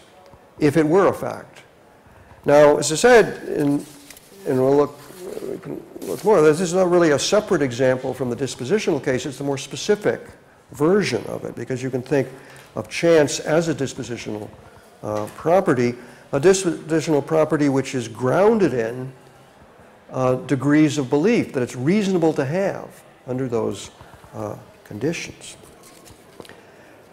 if it were a fact. Now, as I said, and we can look more, this is not really a separate example from the dispositional case. It's the more specific version of it, because you can think of chance as a dispositional property, a dispositional property which is grounded in degrees of belief, that it's reasonable to have under those conditions.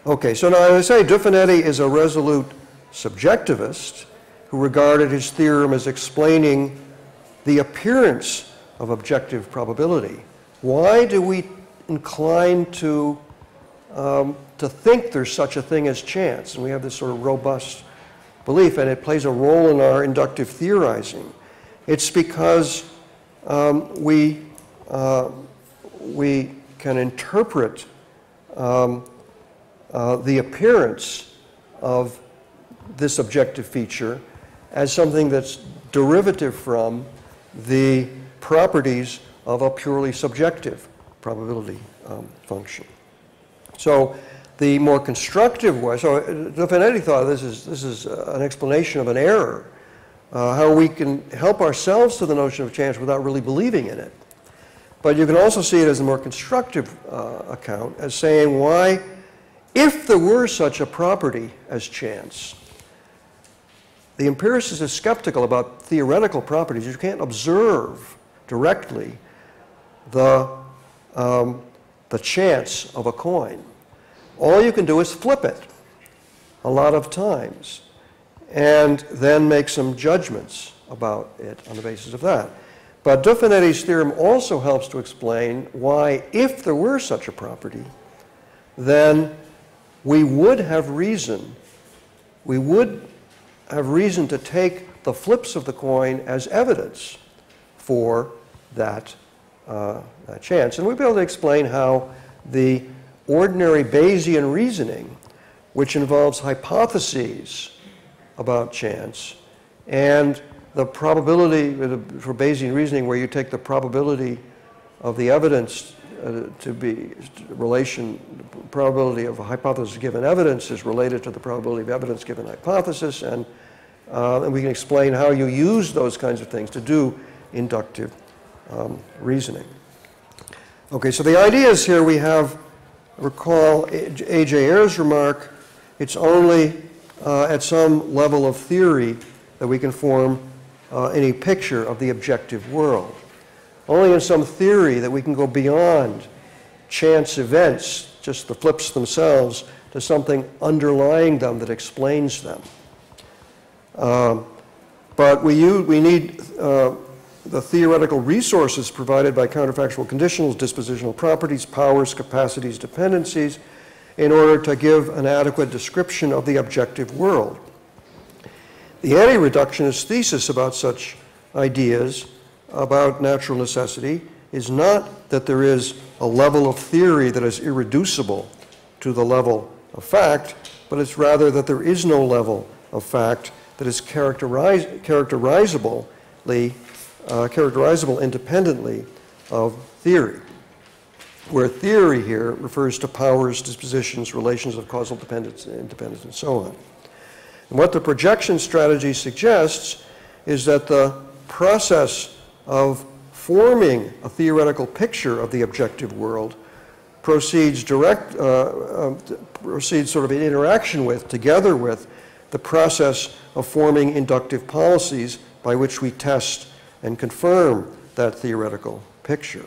Okay, so now as I say, Dufanetti is a resolute subjectivist who regarded his theorem as explaining the appearance of objective probability. Why do we incline to think there's such a thing as chance? And we have this sort of robust belief, and it plays a role in our inductive theorizing. It's because we can interpret the appearance of this objective feature as something that's derivative from the properties of a purely subjective probability function. So the more constructive way, so Dufanetti thought this is an explanation of an error, how we can help ourselves to the notion of chance without really believing in it. But you can also see it as a more constructive account, as saying why, if there were such a property as chance, the empiricist is skeptical about theoretical properties. You can't observe directly the chance of a coin. All you can do is flip it a lot of times and then make some judgments about it on the basis of that. But Dufanetti's theorem also helps to explain why, if there were such a property, then we would have reason to take the flips of the coin as evidence for that chance. And we'll be able to explain how the ordinary Bayesian reasoning, which involves hypotheses about chance, and the probability for Bayesian reasoning, where you take the probability of the evidence to be probability of a hypothesis given evidence is related to the probability of evidence given hypothesis, and we can explain how you use those kinds of things to do inductive reasoning. Okay, so the ideas here we have, recall A.J. Ayer's remark, it's only at some level of theory that we can form any picture of the objective world. Only in some theory that we can go beyond chance events, just the flips themselves, to something underlying them that explains them. But we need the theoretical resources provided by counterfactual conditionals, dispositional properties, powers, capacities, dependencies, in order to give an adequate description of the objective world. The anti-reductionist thesis about such ideas about natural necessity is not that there is a level of theory that is irreducible to the level of fact, but it's rather that there is no level of fact that is characterizable independently of theory, where theory here refers to powers, dispositions, relations of causal dependence, independence, and so on. And what the projection strategy suggests is that the process of forming a theoretical picture of the objective world proceeds proceeds sort of in interaction with, together with, the process of forming inductive policies by which we test and confirm that theoretical picture.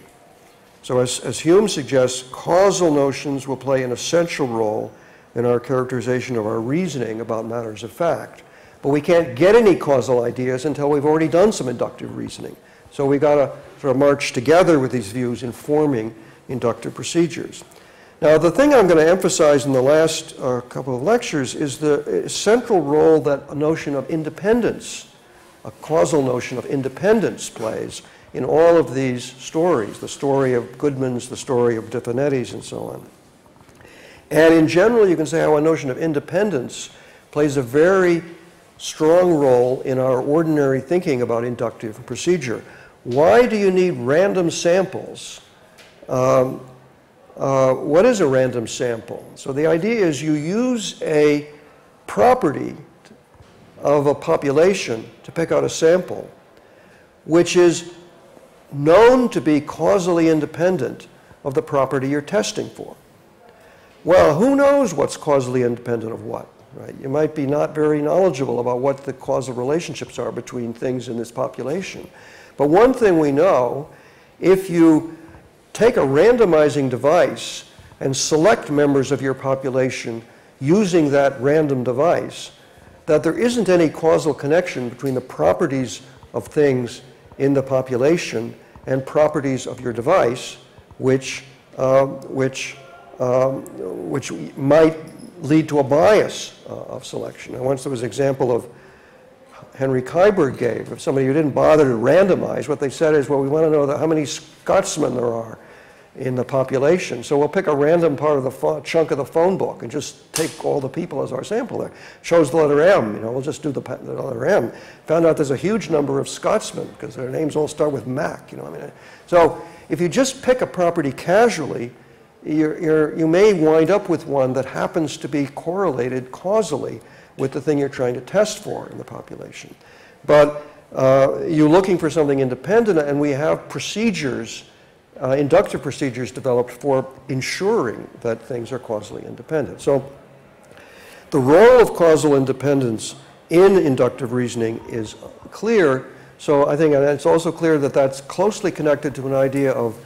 So as Hume suggests, causal notions will play an essential role in our characterization of our reasoning about matters of fact. But we can't get any causal ideas until we've already done some inductive reasoning. So we've got to sort of march together with these views in forming inductive procedures. Now, the thing I'm going to emphasize in the last couple of lectures is the central role that a notion of independence, a causal notion of independence, plays in all of these stories, the story of Goodman's, the story of De Finetti's, and so on. And in general, you can say how a notion of independence plays a very strong role in our ordinary thinking about inductive procedure. Why do you need random samples? What is a random sample? So the idea is you use a property of a population to pick out a sample, which is known to be causally independent of the property you're testing for. Well, who knows what's causally independent of what, right? You might be not very knowledgeable about what the causal relationships are between things in this population. But one thing we know, if you take a randomizing device and select members of your population using that random device, that there isn't any causal connection between the properties of things in the population and properties of your device, which might lead to a bias of selection. And once there was an example of Henry Keiberg gave of somebody who didn't bother to randomize. What they said is, well, we want to know how many Scotsmen there are in the population. So we'll pick a random part of the chunk of the phone book and just take all the people as our sample there. Chose the letter M, we'll just do the letter M. Found out there's a huge number of Scotsmen because their names all start with Mac, So if you just pick a property casually, you may wind up with one that happens to be correlated causally with the thing you're trying to test for in the population. But you're looking for something independent, and we have procedures, inductive procedures developed for ensuring that things are causally independent. So the role of causal independence in inductive reasoning is clear. So I think it's also clear that that's closely connected to an idea of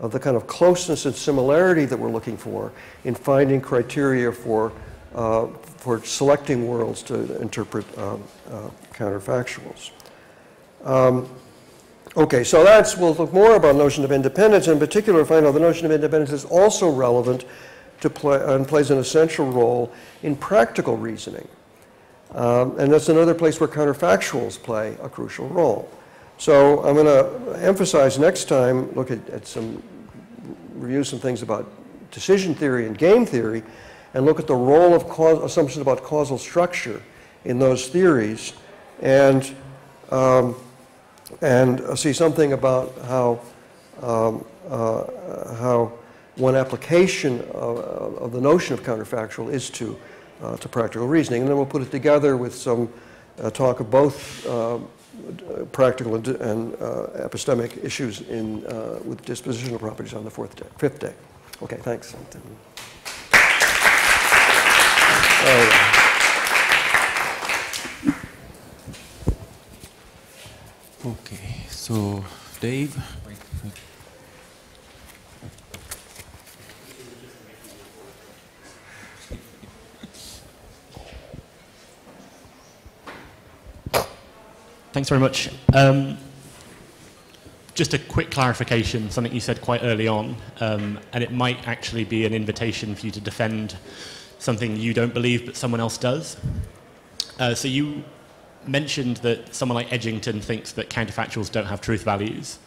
the kind of closeness and similarity that we're looking for in finding criteria for selecting worlds to interpret counterfactuals. Okay, so we'll look more about the notion of independence. In particular, find out the notion of independence is also relevant to and plays an essential role in practical reasoning. And that's another place where counterfactuals play a crucial role. So I'm going to emphasize next time, review some things about decision theory and game theory, and look at the role of assumptions about causal structure in those theories, and see something about how one application of the notion of counterfactual is to practical reasoning. And then we'll put it together with some talk of both practical and epistemic issues with dispositional properties on the fifth day. Okay, thanks. Okay, so Dave. Thanks very much. Just a quick clarification, something you said quite early on, and it might actually be an invitation for you to defend something you don't believe but someone else does. So you mentioned that someone like Edgington thinks that counterfactuals don't have truth values,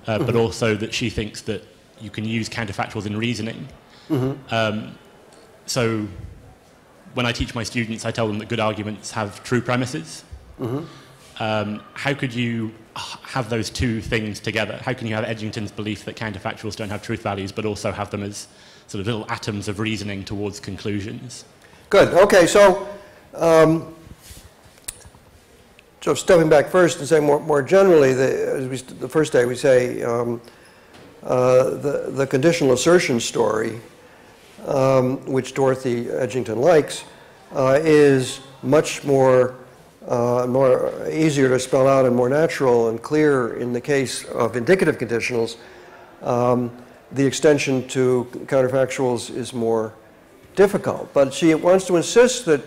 but also that she thinks that you can use counterfactuals in reasoning. So when I teach my students, I tell them that good arguments have true premises. How could you have those two things together? How can you have Edgington's belief that counterfactuals don't have truth values, but also have them as sort of little atoms of reasoning towards conclusions? Good. Okay, so So stepping back first and saying more generally, the first day we say the conditional assertion story, which Dorothy Edgington likes, is much more easier to spell out and more natural and clear in the case of indicative conditionals. The extension to counterfactuals is more difficult. But she wants to insist that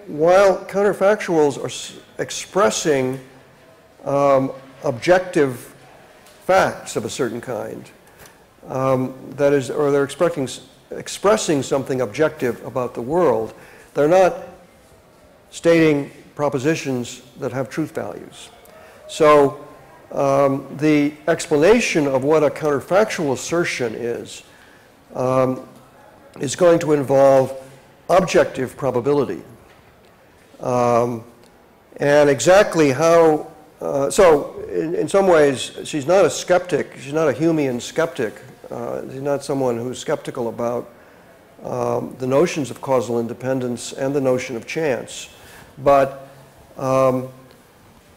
while counterfactuals are expressing objective facts of a certain kind, that is, or they're expressing something objective about the world, they're not stating propositions that have truth values. So the explanation of what a counterfactual assertion is going to involve objective probability. And exactly how, so in some ways, she's not a skeptic, she's not a Humean skeptic, she's not someone who's skeptical about the notions of causal independence and the notion of chance, but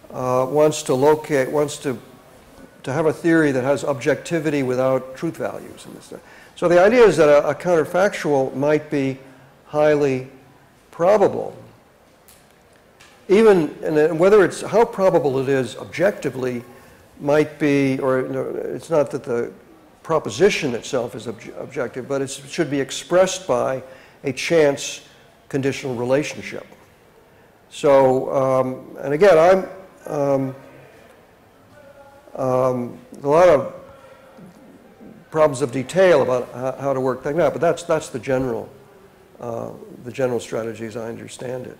wants to have a theory that has objectivity without truth values. So the idea is that a counterfactual might be highly probable. Even, and whether it's how probable it is objectively might be, or no, it's not that the proposition itself is objective, but it should be expressed by a chance conditional relationship. So, and again, a lot of problems of detail about how to work things out, but that's the general strategy as I understand it.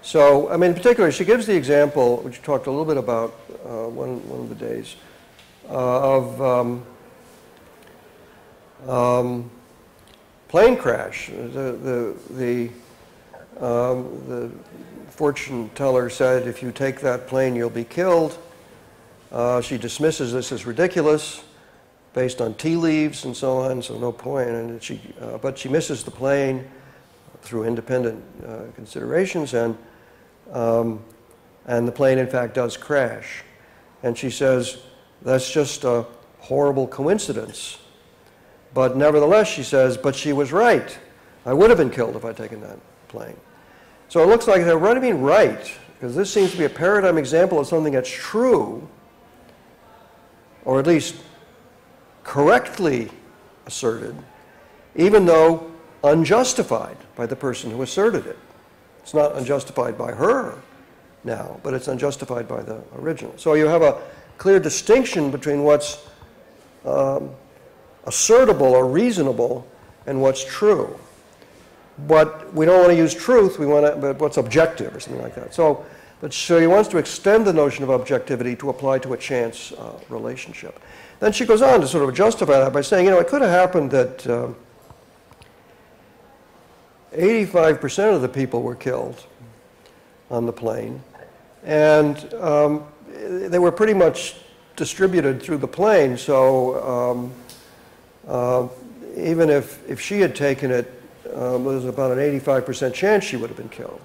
So, I mean, in particular, she gives the example, which you talked a little bit about one of the days, of plane crash. The fortune teller said, if you take that plane, you'll be killed. She dismisses this as ridiculous, based on tea leaves and so on, so no point. And but she misses the plane through independent considerations, and the plane, in fact, does crash. And she says, that's just a horrible coincidence. But nevertheless, she says, but she was right. I would have been killed if I'd taken that plane. So it looks like, what do you mean right? Because this seems to be a paradigm example of something that's true, or at least correctly asserted, even though unjustified by the person who asserted it. It's not unjustified by her now, but it's unjustified by the original. So you have a clear distinction between what's assertable or reasonable and what's true. But we don't want to use truth, we want to, but what's objective or something like that. So he wants to extend the notion of objectivity to apply to a chance relationship. Then she goes on to sort of justify that by saying, it could have happened that 85% of the people were killed on the plane, and they were pretty much distributed through the plane, so even if she had taken it, there's about an 85% chance she would have been killed.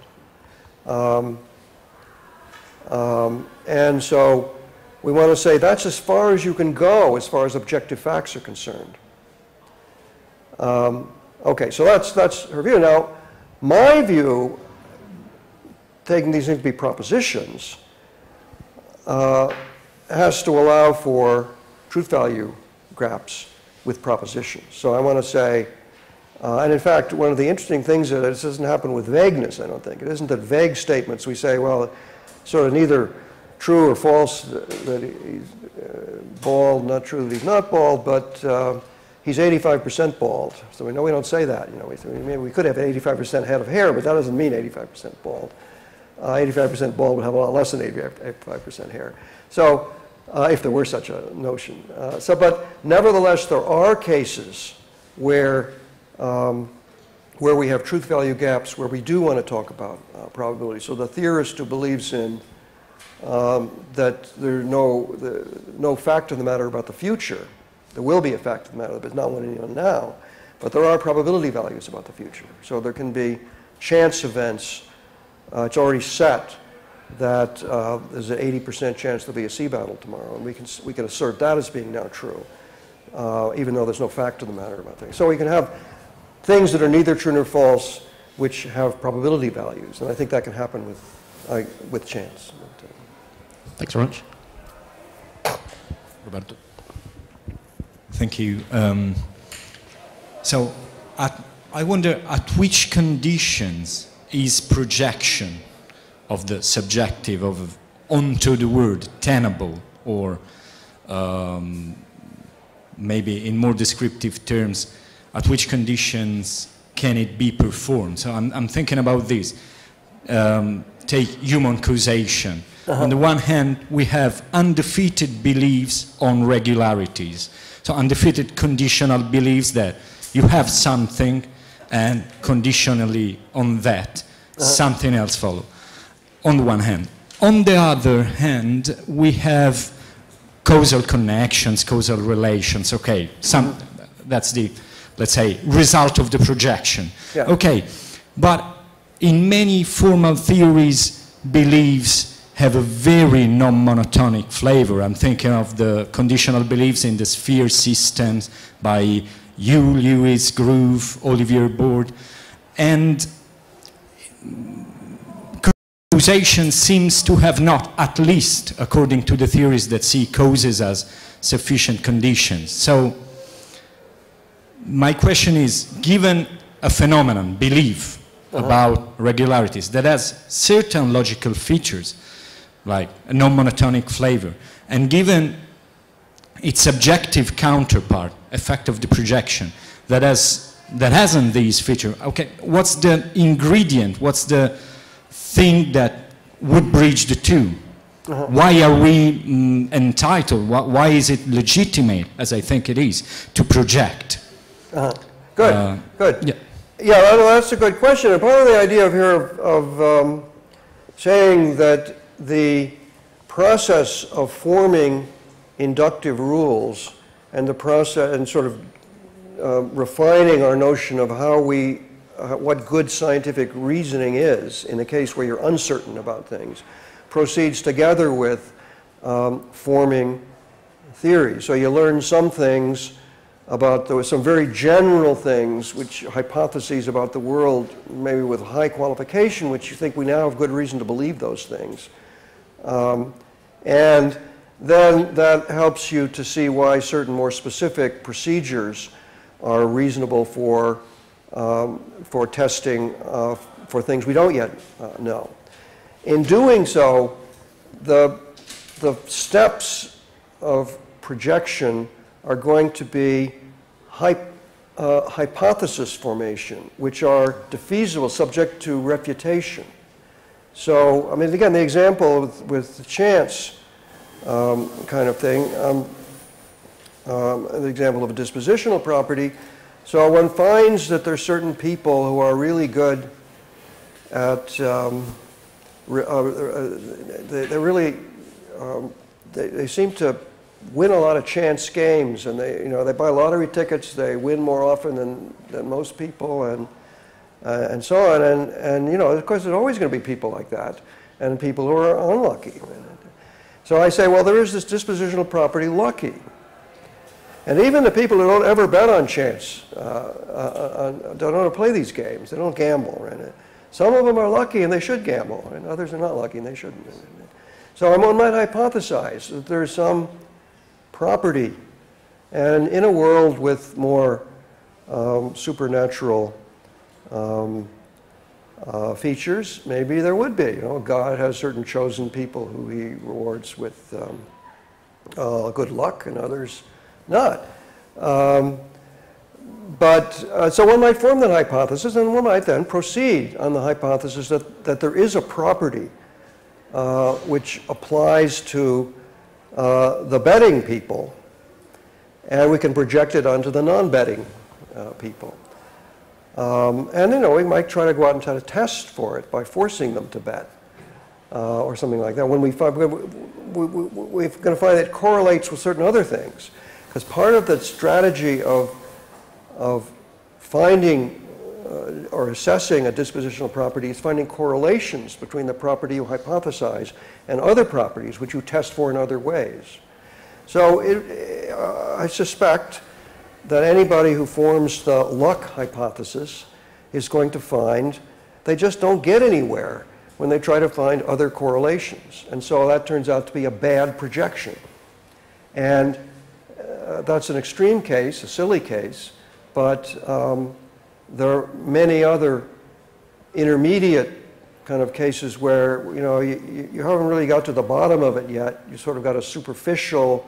And so we want to say that's as far as you can go as far as objective facts are concerned. Okay, so that's her view. Now, my view, taking these things to be propositions, has to allow for truth value gaps with propositions. So I want to say, and in fact, one of the interesting things is that this doesn't happen with vagueness, I don't think. It isn't that vague statements we say, well, sort of neither true or false that he's bald, not true that he's not bald, but he's 85% bald. So we know we don't say that. Maybe we could have 85% head of hair, but that doesn't mean 85% bald. 85% bald would have a lot less than 85% hair. So if there were such a notion. But nevertheless, there are cases where we have truth value gaps, where we do want to talk about probability. So the theorist who believes in that there's no fact of the matter about the future. There will be a fact of the matter, but not one even now. But there are probability values about the future. So there can be chance events. It's already set that there's an 80% chance there'll be a sea battle tomorrow, and we can assert that as being now true, even though there's no fact of the matter about things. So we can have things that are neither true nor false, which have probability values, and I think that can happen with chance. Thanks very much. Roberto. Thank you. So I wonder at which conditions is projection of the subjective onto the world tenable, or maybe in more descriptive terms, at which conditions can it be performed? So I'm thinking about this. Take human causation. On the one hand, we have undefeated beliefs on regularities. So undefeated conditional beliefs that you have something and conditionally on that, something else follows. On the one hand. On the other hand, we have causal connections, causal relations. Okay, that's the, let's say, result of the projection. Yeah. Okay, but in many formal theories, beliefs have a very non-monotonic flavor. I'm thinking of the conditional beliefs in the sphere systems by Hugh, Lewis, Groove, Olivier Borde, and causation seems to have not, at least according to the theories that see causes as sufficient conditions. So my question is, given a phenomenon, belief, about regularities that has certain logical features, like a non-monotonic flavor, and given its subjective counterpart, effect of the projection, that hasn't these features, okay, what's the ingredient, what's the thing that would bridge the two? Why are we entitled, why is it legitimate, as I think it is, to project? Good, good. Yeah. Yeah, well, that's a good question. And part of the idea of saying that the process of forming inductive rules and the process and sort of refining our notion of how what good scientific reasoning is in a case where you're uncertain about things proceeds together with forming theory. So you learn some things about some very general things, which hypotheses about the world, maybe with high qualification, which you think we now have good reason to believe those things. And then that helps you to see why certain more specific procedures are reasonable for testing for things we don't yet know. In doing so, the steps of projection are going to be hypothesis formation, which are defeasible, subject to refutation. So, I mean, again, the example with the chance kind of thing, the example of a dispositional property. So one finds that there are certain people who are really good at, they seem to win a lot of chance games, and they buy lottery tickets, they win more often than most people, and so on. And of course, there's always going to be people like that, and people who are unlucky. So I say, well, there is this dispositional property, lucky. And even the people who don't ever bet on chance, don't know how to play these games, they don't gamble. Right? Some of them are lucky and they should gamble, and others are not lucky and they shouldn't. So one might hypothesize that there's some property, and in a world with more supernatural features, maybe there would be. God has certain chosen people who he rewards with good luck, and others not. So one might form that hypothesis, and one might then proceed on the hypothesis that there is a property which applies to the betting people, and we can project it onto the non-betting people. And we might try to go out and try to test for it by forcing them to bet or something like that. When we're going to find that it correlates with certain other things, because part of the strategy of finding or assessing a dispositional property is finding correlations between the property you hypothesize and other properties which you test for in other ways. So I suspect that anybody who forms the luck hypothesis is going to find they just don't get anywhere when they try to find other correlations. And so that turns out to be a bad projection. And that's an extreme case, a silly case, but there are many other intermediate kind of cases where, you know, you haven't really got to the bottom of it yet. You sort of got a superficial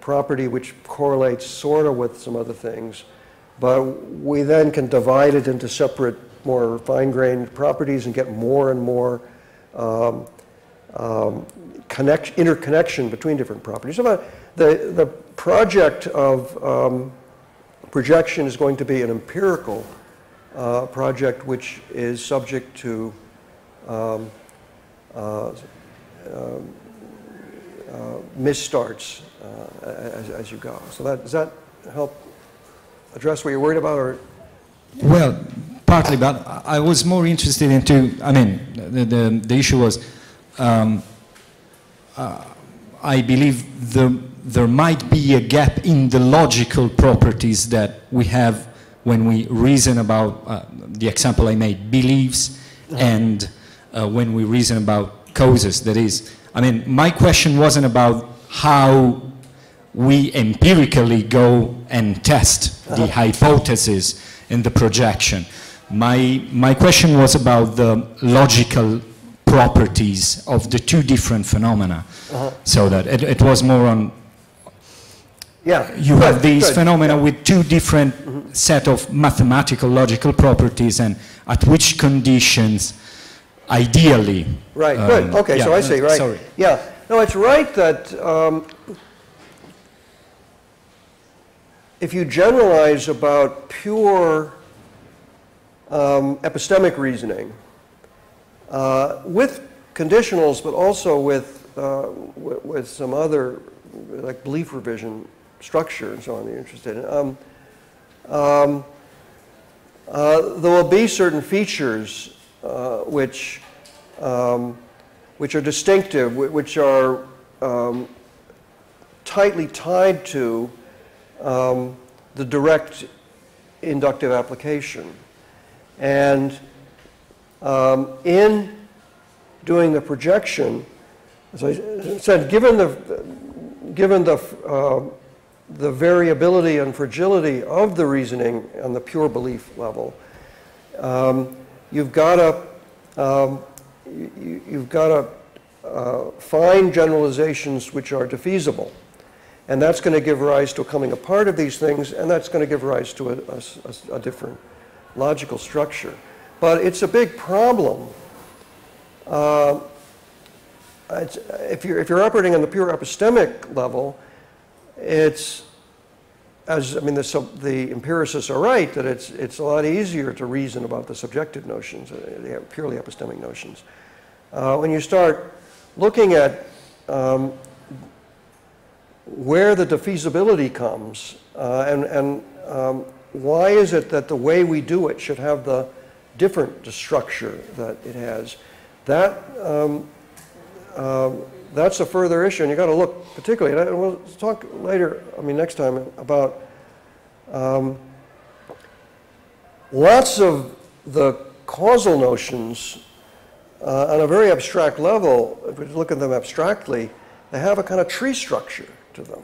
property which correlates sort of with some other things. But we then can divide it into separate, more fine-grained properties and get more and more interconnection between different properties. So the project of projection is going to be an empirical project which is subject to misstarts as you go. So does that help address what you're worried about? Or? Well, partly, but I was more interested into, I mean, the issue was, I believe there might be a gap in the logical properties that we have when we reason about, the example I made, beliefs, and when we reason about causes. That is, I mean, my question wasn't about how we empirically go and test the hypothesis and the projection. My question was about the logical properties of the two different phenomena. So that it was more on, you have these phenomena with two different set of mathematical logical properties, and at which conditions ideally. Right, good. Okay, so I see, right. Sorry. Yeah, no, it's right that if you generalize about pure epistemic reasoning, with conditionals, but also with some other, like belief revision structure and so on that you're interested in, there will be certain features which are distinctive, which are tightly tied to the direct inductive application. And in doing the projection, as I said, given the variability and fragility of the reasoning on the pure belief level, you've got to find generalizations which are defeasible. And that's going to give rise to a coming apart of these things, and that's going to give rise to a different logical structure. But it's a big problem. If you're operating on the pure epistemic level, it's, as I mean, the empiricists are right that it's a lot easier to reason about the subjective notions, the purely epistemic notions. When you start looking at where the defeasibility comes, and why is it that the way we do it should have the different structure that it has, that's a further issue, and you've got to look particularly, and we'll talk later, I mean next time, about lots of the causal notions on a very abstract level. If we look at them abstractly, they have a kind of tree structure to them,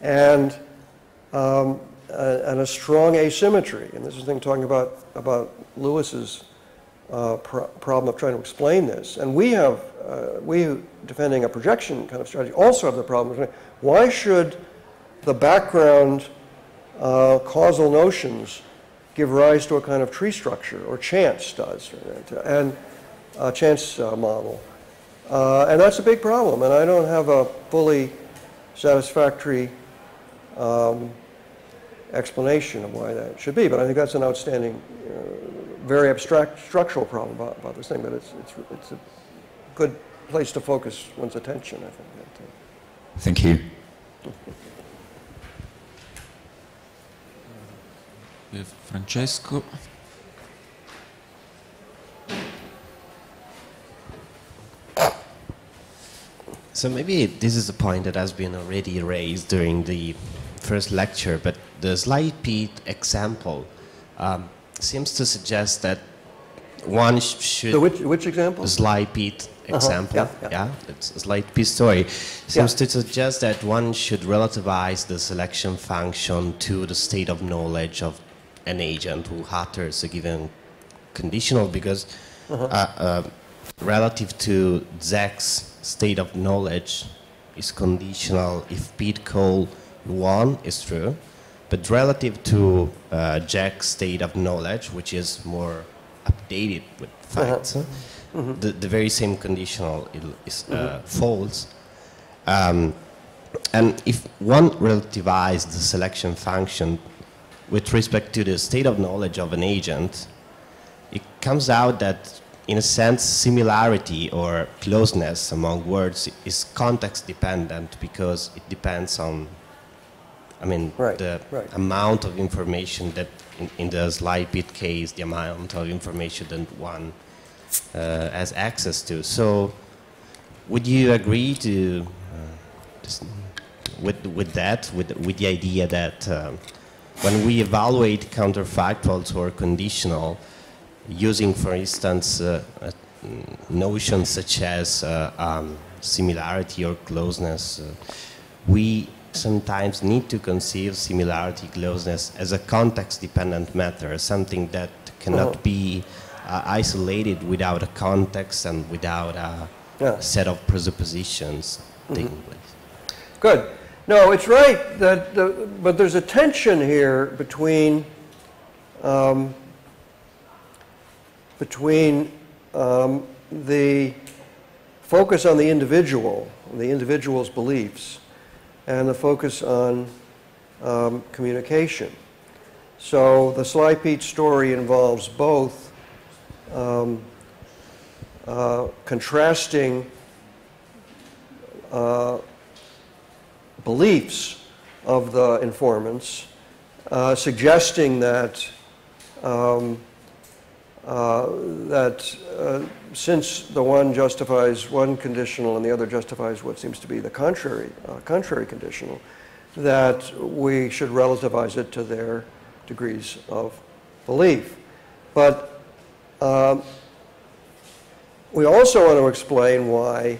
and a strong asymmetry. And this is the thing talking about Lewis's problem of trying to explain this. And we defending a projection kind of strategy also have the problem of why should the background causal notions give rise to a kind of tree structure, or chance does, and a chance model. And that's a big problem, and I don't have a fully satisfactory explanation of why that should be, but I think that's an outstanding, very abstract structural problem about this thing, but it's a good place to focus one's attention, I think. Thank you. We have Francesco. So maybe this is a point that has been already raised during the first lecture, but the slide P example seems to suggest that one should... Which example? The slide P example, Yeah. It's a slide P story. Seems to suggest that one should relativize the selection function to the state of knowledge of an agent who utters a given conditional, because relative to Zach's state of knowledge is conditional if P call 1 is true, but relative to Jack's state of knowledge, which is more updated with facts, the very same conditional is false. And if one relativizes the selection function with respect to the state of knowledge of an agent, it comes out that, in a sense, similarity or closeness among words is context dependent, because it depends on, the amount of information that, in the slide bit case, the amount of information that one has access to. So, would you agree to with that, with the idea that when we evaluate counterfactuals or conditional, using, for instance, notions such as similarity or closeness, we sometimes need to conceive similarity, closeness as a context-dependent matter, something that cannot be isolated without a context and without a set of presuppositions taking place. Good. No, it's right that, but there's a tension here between the focus on the individual, the individual's beliefs, and the focus on communication. So the Sly Pete story involves both contrasting beliefs of the informants, suggesting that since the one justifies one conditional and the other justifies what seems to be the contrary conditional, that we should relativize it to their degrees of belief. But we also want to explain why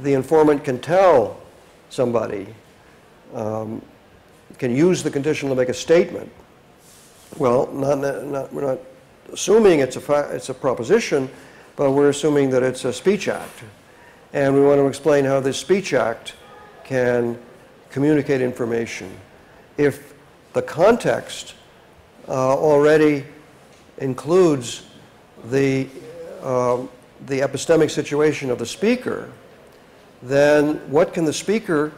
the informant can tell somebody, can use the conditional to make a statement. Well, we're not assuming it's a proposition, but we're assuming that it's a speech act. And we want to explain how this speech act can communicate information. If the context already includes the epistemic situation of the speaker, then what can the speaker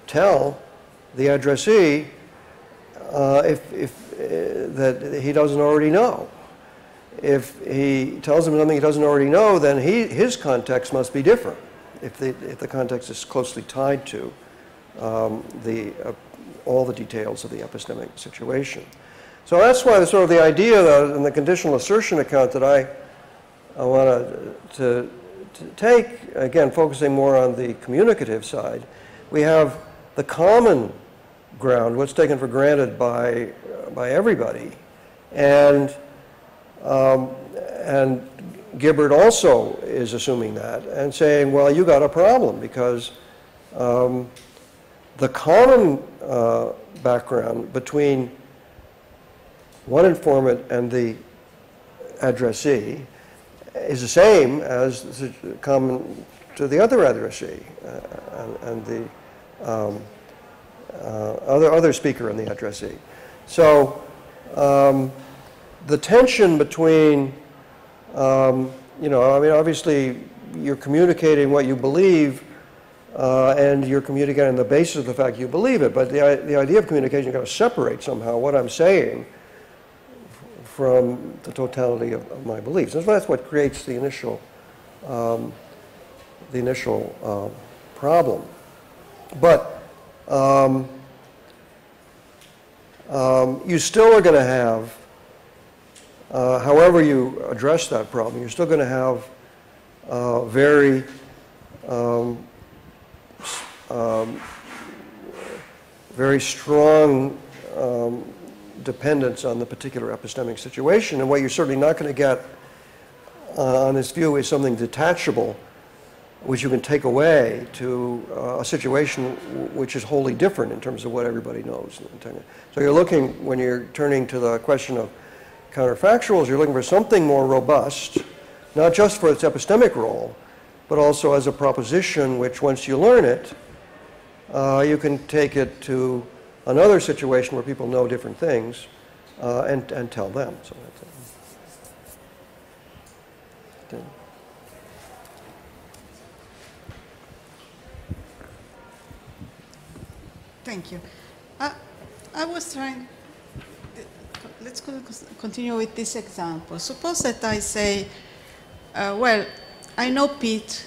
tell the addressee that he doesn't already know? If he tells him something he doesn't already know, then his context must be different, if the context is closely tied to all the details of the epistemic situation. So that's why sort of the idea that in the conditional assertion account that I want to take, again, focusing more on the communicative side, we have the common ground, what's taken for granted by everybody, and Gibbard also is assuming that and saying, well, you got a problem because the common background between one informant and the addressee is the same as common to the other addressee and the other speaker and the addressee. So the tension between, obviously you're communicating what you believe and you're communicating on the basis of the fact you believe it, but the idea of communication is going to separate somehow what I'm saying from the totality of my beliefs. That's what creates the initial problem. But you still are going to have, however you address that problem, you're still going to have very very strong dependence on the particular epistemic situation. And what you're certainly not going to get on this view is something detachable, which you can take away to a situation which is wholly different in terms of what everybody knows. So you're looking, when you're turning to the question of counterfactuals, you're looking for something more robust, not just for its epistemic role, but also as a proposition which, once you learn it, you can take it to another situation where people know different things and tell them. So that's it. Thank you. I was trying, let's continue with this example. Suppose that I say, well, I know Pete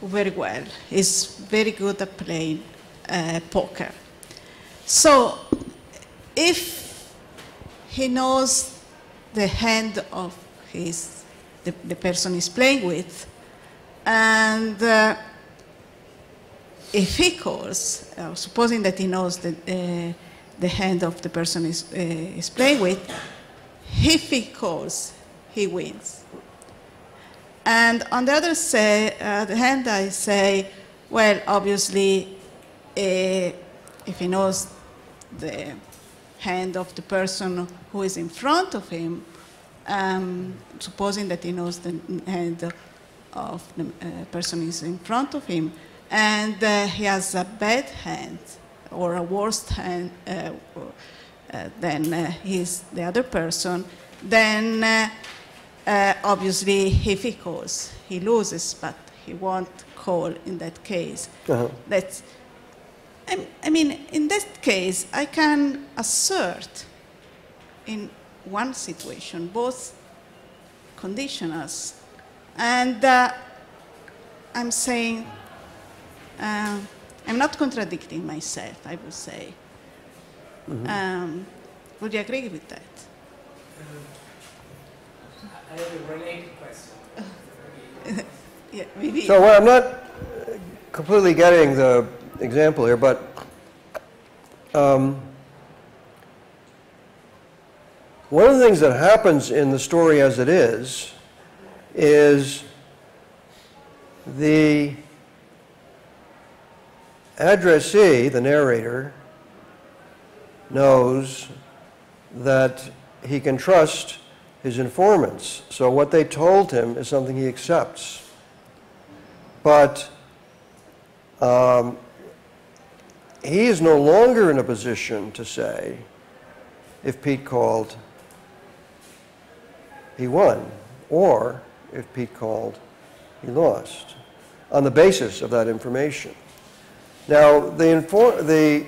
very well. He's very good at playing poker. So if he knows the hand of the person he's playing with, and if he calls, supposing that he knows the hand of the person is playing with, if he calls, he wins. And on the other hand, I say, well, obviously, if he knows the hand of the person who is in front of him, supposing that he knows the hand of the person who is in front of him, and he has a bad hand or a worse hand than the other person, then obviously if he calls, he loses, but he won't call in that case. That's, I mean, in that case, I can assert in one situation both conditionals, and I'm saying, I'm not contradicting myself, I would say. Would you agree with that? I have a related question. Yeah, maybe. So well, I'm not completely getting the example here, but one of the things that happens in the story as it is the addressee, the narrator, knows that he can trust his informants. So what they told him is something he accepts. But he is no longer in a position to say, if Pete called, he won, or if Pete called, he lost, on the basis of that information. Now, the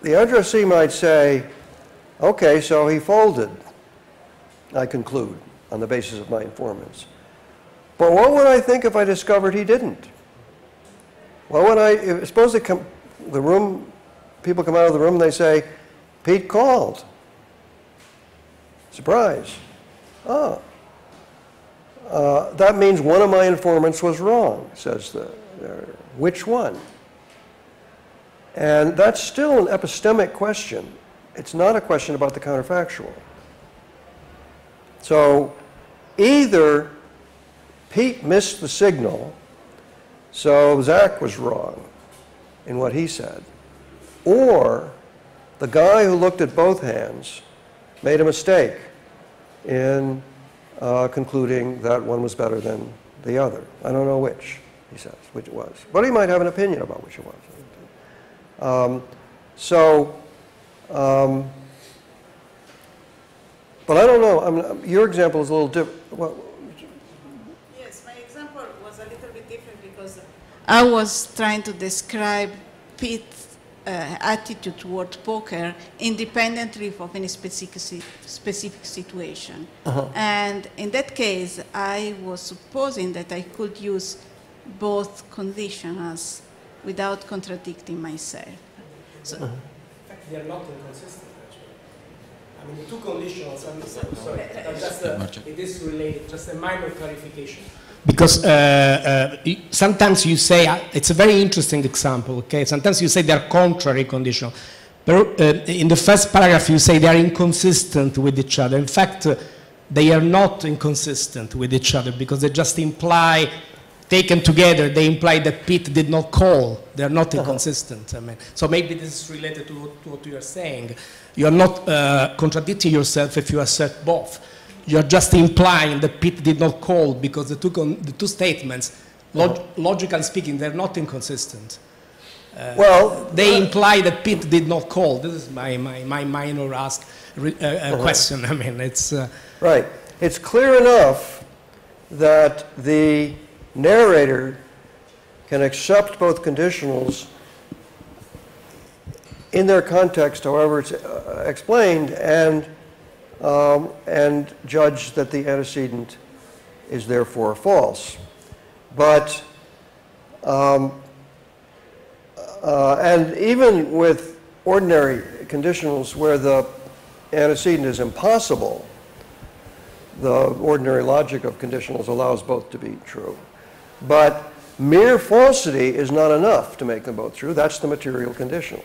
addressee might say, okay, so he folded, I conclude, on the basis of my informants. But what would I think if I discovered he didn't? What would I, suppose people come out of the room and they say, Pete called. Surprise. That means one of my informants was wrong, says the narrator. Which one? And that's still an epistemic question. It's not a question about the counterfactual. So either Pete missed the signal, so Zach was wrong in what he said, or the guy who looked at both hands made a mistake in concluding that one was better than the other. I don't know which, he says, which it was. But he might have an opinion about which it was. But I don't know. Your example is a little different. Yes, my example was a little bit different because I was trying to describe Pete's attitude toward poker independently of any specific situation. And in that case, I was supposing that I could use both conditionals without contradicting myself. So, In fact, they are not inconsistent, actually. I mean, the two conditionals, I'm sorry, it is related, just a minor clarification. Because sometimes you say, it's a very interesting example, okay? Sometimes you say they're contrary conditional. But in the first paragraph you say they are inconsistent with each other. In fact, they are not inconsistent with each other because they just imply, taken together, they imply that Pete did not call. They're not inconsistent. I mean, so maybe this is related to what you are saying. You are not contradicting yourself if you assert both. You are just implying that Pete did not call because the two statements, logically speaking, they're not inconsistent. Well, they imply that Pete did not call. This is my minor question. I mean, it's right. It's clear enough that the narrator can accept both conditionals in their context, however it's explained, and judge that the antecedent is therefore false. But and even with ordinary conditionals where the antecedent is impossible, the ordinary logic of conditionals allows both to be true. But mere falsity is not enough to make them both true. That's the material conditional.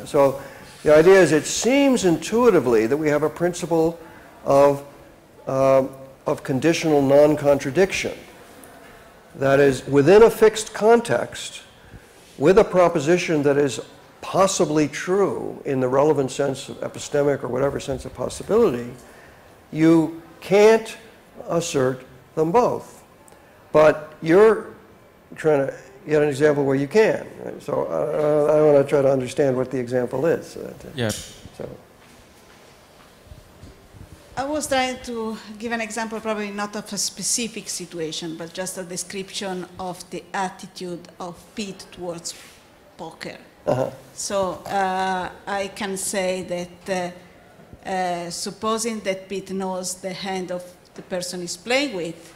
So the idea is it seems intuitively that we have a principle of conditional non-contradiction. That is, within a fixed context, with a proposition that is possibly true in the relevant sense of epistemic or whatever sense of possibility, you can't assert them both. But you're trying to get an example where you can. Right? So I want to try to understand what the example is. Yeah. So. I was trying to give an example, probably not of a specific situation, but just a description of the attitude of Pete towards poker. So I can say that supposing that Pete knows the hand of the person he's playing with,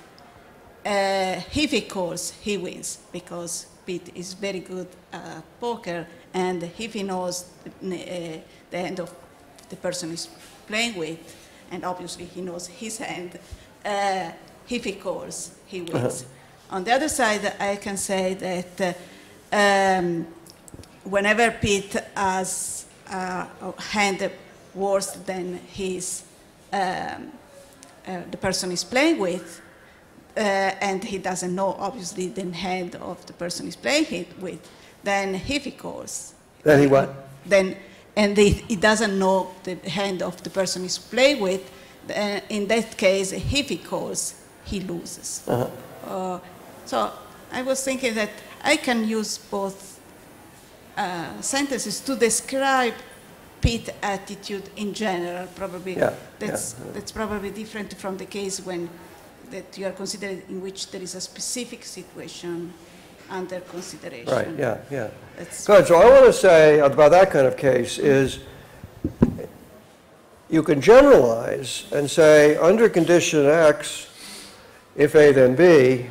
if he calls, he wins, because Pete is very good at poker, and if he knows the hand of the person he's playing with, and obviously he knows his hand, if he calls, he wins. On the other side, I can say that whenever Pete has a hand worse than his, the person he's playing with, and he doesn't know, obviously, the hand of the person he's playing with, then if he calls... Then he what? And he doesn't know the hand of the person he's playing with, in that case, if he calls, he loses. So I was thinking that I can use both sentences to describe Pete's attitude in general. Probably that's probably different from the case that you are considering in which there is a specific situation under consideration. Right, yeah. Good, so I want to say about that kind of case is you can generalize and say under condition X, if A then B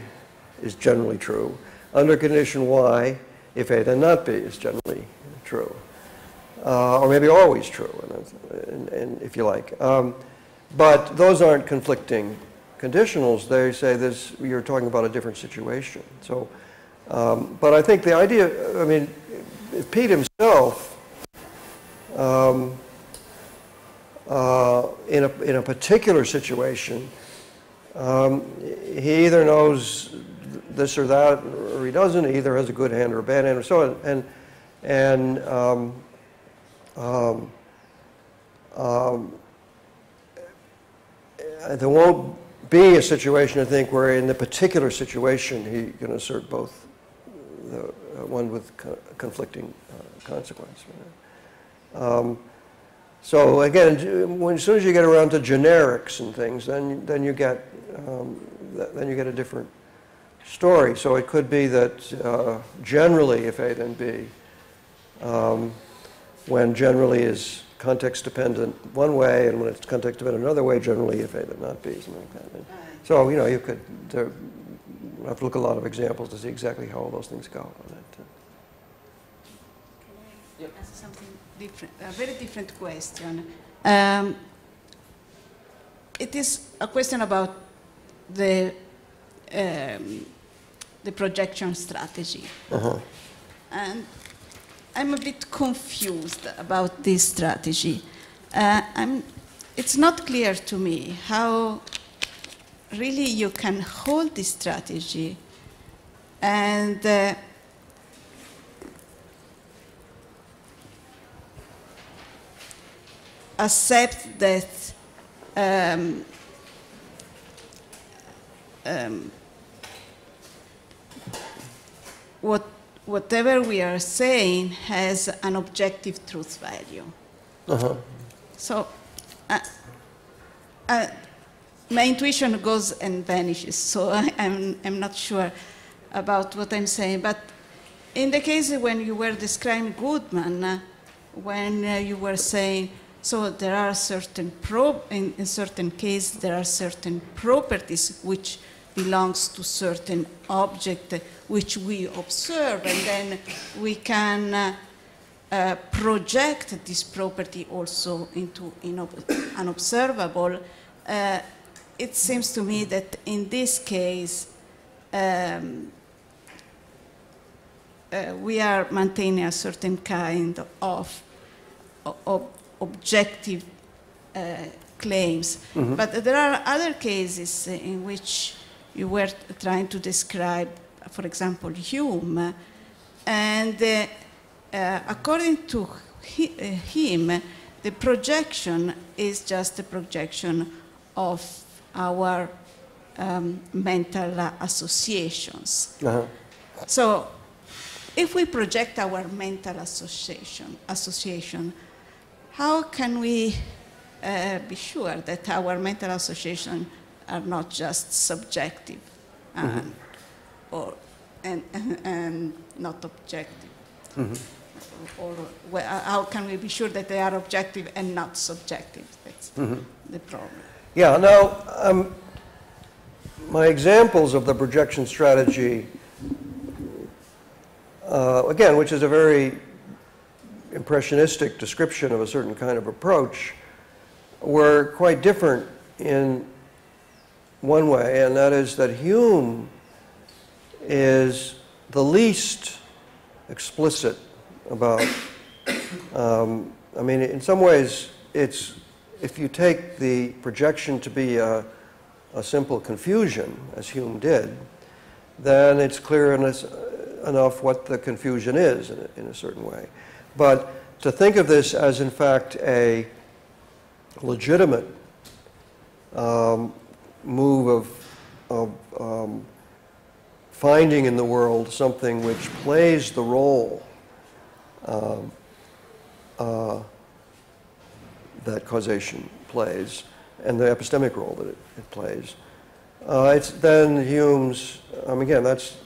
is generally true. Under condition Y, if A then not B is generally true. Or maybe always true, and if you like. But those aren't conflicting conditionals. They say this, you're talking about a different situation. So. But I think the idea, I mean, Pete himself, in a particular situation, he either knows this or that, or he doesn't. He either has a good hand or a bad hand, or so on. And there won't be a situation, I think, where in the particular situation he can assert both. The one with conflicting consequence. So again, as soon as you get around to generics and things, then you get a different story. So it could be that generally, if A then B, when generally is context dependent one way, and when it's context dependent another way, generally if A then not B, something like that. And so you could. I have to look at a lot of examples to see exactly how all those things go. Can I ask something different? A very different question. it is a question about the projection strategy. And I'm a bit confused about this strategy. It's not clear to me how really you can hold this strategy and accept that whatever we are saying has an objective truth value. So my intuition goes and vanishes, so I'm not sure about what I'm saying. But in the case when you were describing Goodman, when you were saying, so there are certain in certain cases there are certain properties which belongs to certain object which we observe, and then we can project this property also into an observable. It seems to me that in this case we are maintaining a certain kind of objective claims. But there are other cases in which you were trying to describe, for example, Hume, and according to him, the projection is just a projection of our mental associations. So if we project our mental association, how can we be sure that our mental associations are not just subjective and not objective? Or how can we be sure that they are objective and not subjective? That's the problem. Yeah, now, my examples of the projection strategy, again, which is a very impressionistic description of a certain kind of approach, were quite different in one way, and that is that Hume is the least explicit about, I mean, in some ways, it's, if you take the projection to be a simple confusion, as Hume did, then it's clear enough what the confusion is in a certain way. But to think of this as, in fact, a legitimate move of finding in the world something which plays the role that causation plays, and the epistemic role that it plays, it's then Hume's, again, that's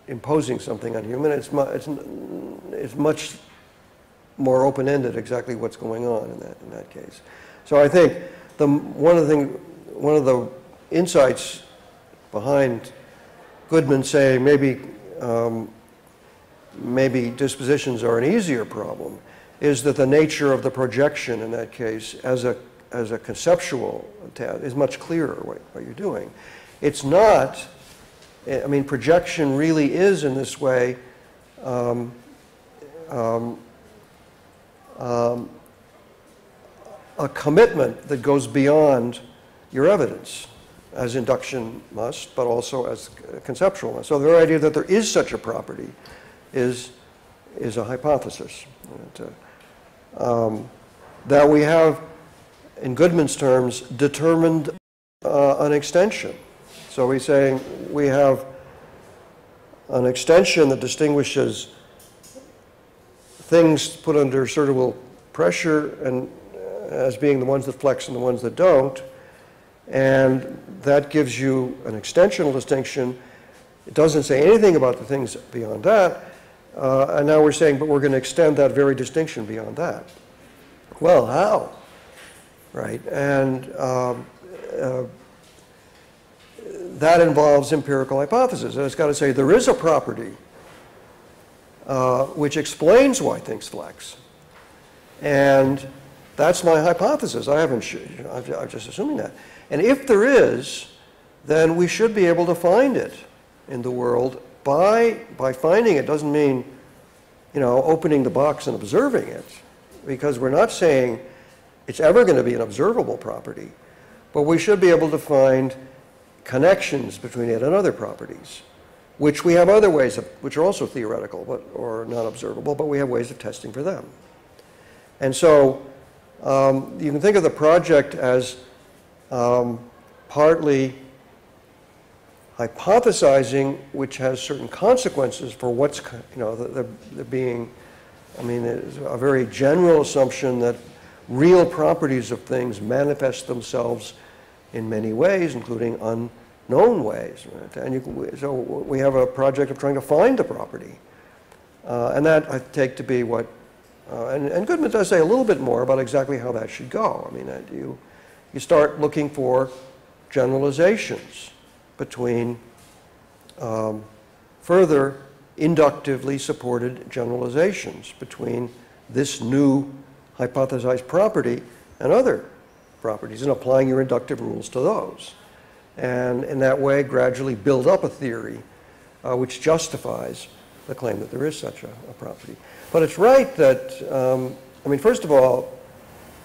imposing something on Hume, and it's much more open-ended exactly what's going on in that case. So I think one of the insights behind Goodman saying maybe dispositions are an easier problem is that the nature of the projection in that case as a conceptual task is much clearer what you're doing. It's not, I mean, projection really is in this way a commitment that goes beyond your evidence, as induction must, but also as conceptual must. So the very idea that there is such a property is a hypothesis. That we have, in Goodman's terms, determined an extension. So we're saying we have an extension that distinguishes things put under suitable pressure and as being the ones that flex and the ones that don't, and that gives you an extensional distinction. It doesn't say anything about the things beyond that, and now we're saying, but we're going to extend that very distinction beyond that. Well, how? Right, and that involves empirical hypothesis, and it's got to say there is a property which explains why things flex, and That's my hypothesis. I'm just assuming that. And if there is, then we should be able to find it in the world. By finding it doesn't mean, opening the box and observing it, because we're not saying it's ever going to be an observable property, but we should be able to find connections between it and other properties, which we have other ways of, which are also theoretical or not observable, but we have ways of testing for them. And so you can think of the project as partly hypothesizing, which has certain consequences for what's, the being, it's a very general assumption that real properties of things manifest themselves in many ways, including unknown ways. Right? And so we have a project of trying to find the property. And that I take to be what, and Goodman does say a little bit more about exactly how that should go. You start looking for generalizations between further inductively supported generalizations between this new hypothesized property and other properties, and applying your inductive rules to those. And in that way, gradually build up a theory which justifies the claim that there is such a property. But it's right that, first of all,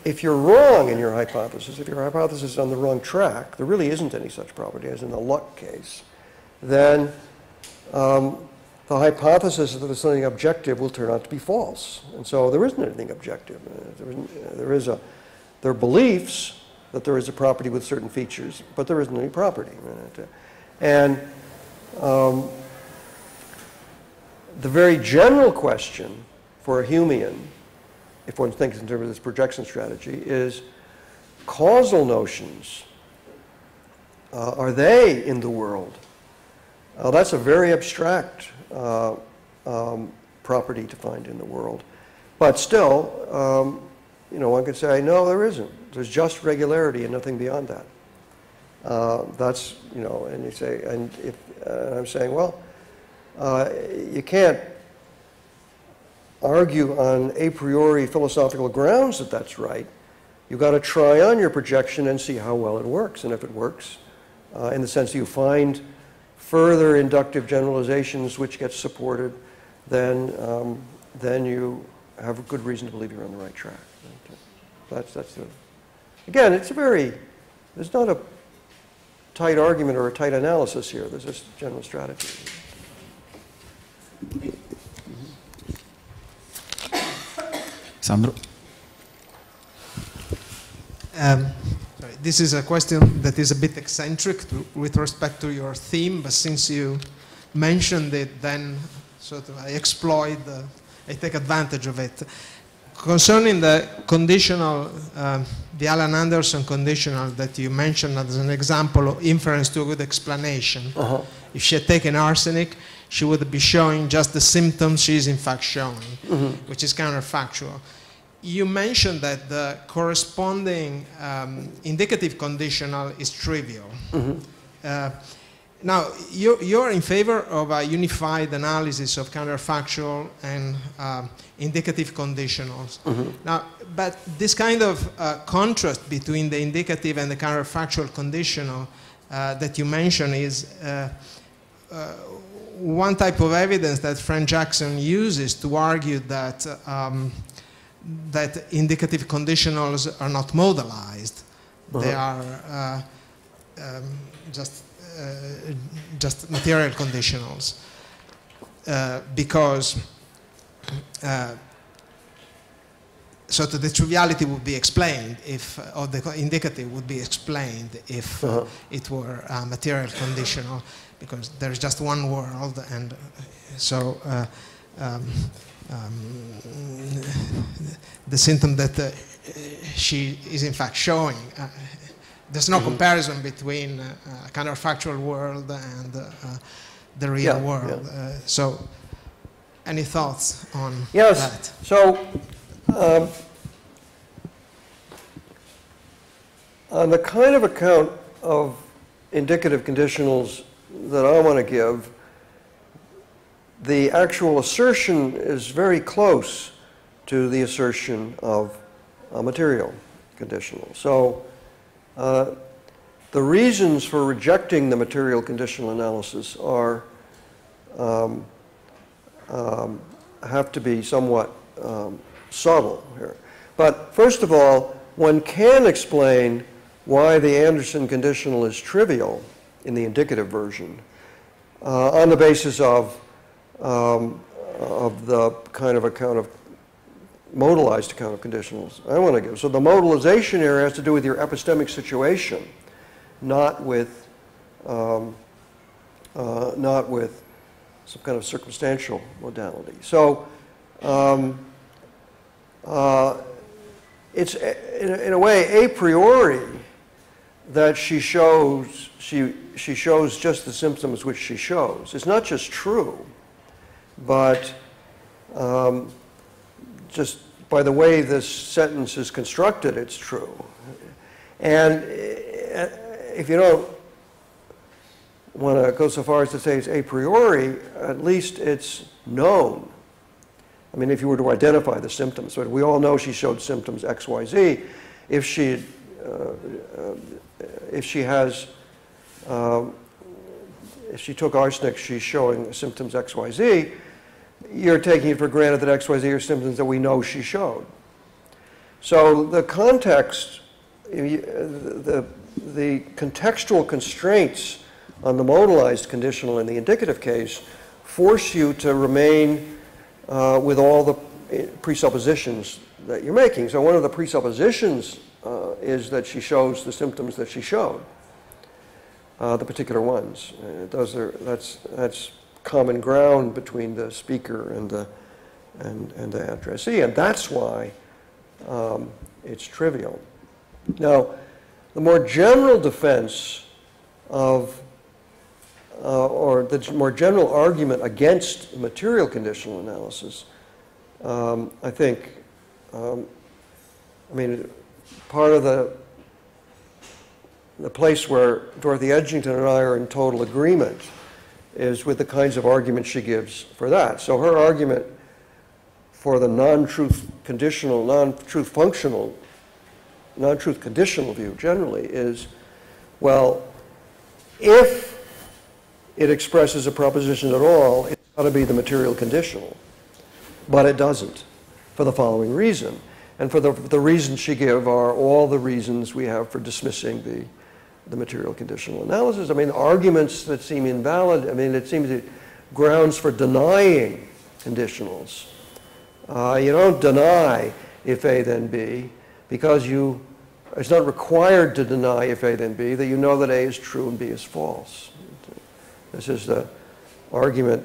if you're wrong in your hypothesis, if your hypothesis is on the wrong track, there really isn't any such property as in the luck case, then the hypothesis that there's something objective will turn out to be false. And so there isn't anything objective. There are beliefs that there is a property with certain features, but there isn't any property. And the very general question for a Humean, if one thinks in terms of this projection strategy, is causal notions. Are they in the world? That's a very abstract property to find in the world. But still, one could say, no, there isn't. There's just regularity and nothing beyond that. That's, and you say, and I'm saying, well, you can't argue on a priori philosophical grounds that that's right. You've got to try on your projection and see how well it works. And if it works, in the sense that you find further inductive generalizations which get supported, then you have a good reason to believe you're on the right track. Again, there's not a tight argument or a tight analysis here. There's just general strategy. Sandro? This is a question that is a bit eccentric with respect to your theme, but since you mentioned it, then sort of I take advantage of it. Concerning the conditional, the Alan Anderson conditional that you mentioned as an example of inference to a good explanation, if she had taken arsenic, she would be showing just the symptoms she is in fact showing, which is counterfactual. You mentioned that the corresponding indicative conditional is trivial. Now, you're in favor of a unified analysis of counterfactual and indicative conditionals. Now, but this kind of contrast between the indicative and the counterfactual conditional that you mentioned is one type of evidence that Frank Jackson uses to argue that that indicative conditionals are not modalized. They are just material conditionals because so the triviality would be explained if, or the indicative would be explained if it were a material conditional, because there's just one world, and so the symptom that she is in fact showing, there's no comparison between a counterfactual world and the real world. So, any thoughts on that? So, on the kind of account of indicative conditionals that I want to give, the actual assertion is very close to the assertion of material conditional. So the reasons for rejecting the material conditional analysis are have to be somewhat subtle here. But first of all, one can explain why the Anderson conditional is trivial in the indicative version on the basis of the kind of account of modalized account of conditionals I want to give. So the modalization here has to do with your epistemic situation, not with some kind of circumstantial modality. So it's in a way a priori that she shows just the symptoms which she shows. It's not just true, but just by the way this sentence is constructed, it's true. And if you don't want to go so far as to say it's a priori, at least it's known. I mean, if you were to identify the symptoms, but we all know she showed symptoms X, Y, Z. If she took arsenic, she's showing symptoms X, Y, Z. You're taking it for granted that X, Y, Z are symptoms that we know she showed. So the context, the contextual constraints on the modalized conditional in the indicative case force you to remain with all the presuppositions that you're making. So one of the presuppositions is that she shows the symptoms that she showed, the particular ones. That's common ground between the speaker and the addressee, and that's why it's trivial. Now, the more general defense of or the more general argument against material conditional analysis, I think, I mean, part of the place where Dorothy Edgington and I are in total agreement is with the kinds of arguments she gives for that. So her argument for the non-truth conditional, non-truth functional, non-truth conditional view generally is, well, if it expresses a proposition at all, it's got to be the material conditional. But it doesn't, for the following reason. And for the reasons she gives are all the reasons we have for dismissing the material conditional analysis. I mean, arguments that seem invalid, I mean, it seems that grounds for denying conditionals. You don't deny if A then B, because it's not required to deny if A then B, that you know that A is true and B is false. This is the argument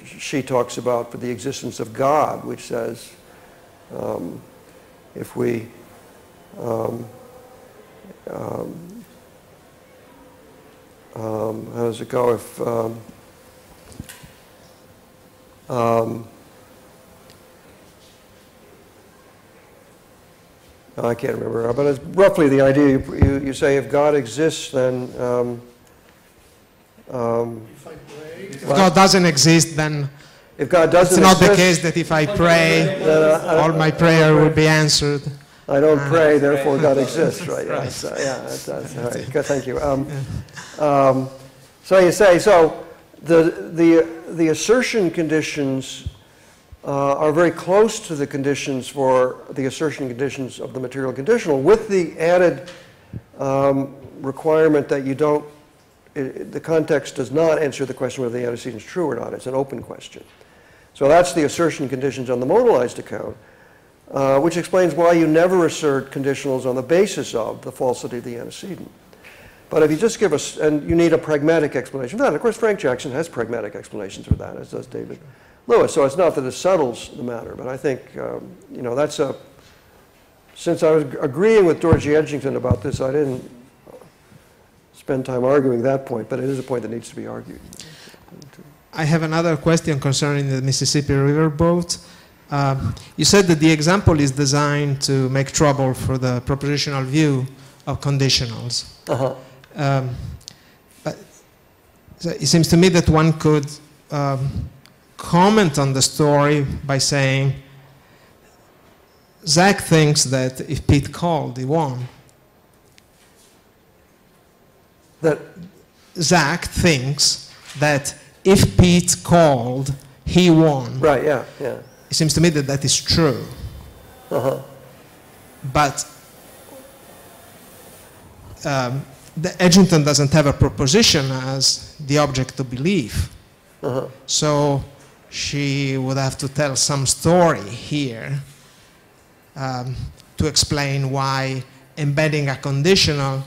she talks about for the existence of God, which says if we how does it go? If I can't remember, but it's roughly the idea. You say if God exists, then if God doesn't exist, then if God doesn't it's not exist, the case that if I pray, all my prayer will be answered. I don't pray, therefore God exists, right? Right. So, yeah, that's right. Good, thank you. So you say, so the assertion conditions are very close to the conditions for the assertion conditions of the material conditional, with the added requirement that you don't, the context does not answer the question whether the antecedent is true or not. It's an open question. So that's the assertion conditions on the modalized account, which explains why you never assert conditionals on the basis of the falsity of the antecedent. But if you just give us, and you need a pragmatic explanation for that. Of course, Frank Jackson has pragmatic explanations for that, as does David Lewis. So it's not that it settles the matter, but I think, you know, that's a, since I was agreeing with Dorothy Edgington about this, I didn't spend time arguing that point, but it is a point that needs to be argued. I have another question concerning the Mississippi River boat. You said that the example is designed to make trouble for the propositional view of conditionals. But it seems to me that one could comment on the story by saying Zach thinks that if Pete called, he won. That Zach thinks that if Pete called, he won. right? Yeah, yeah. It seems to me that that is true. But the Edgington doesn't have a proposition as the object of belief. So she would have to tell some story here to explain why embedding a conditional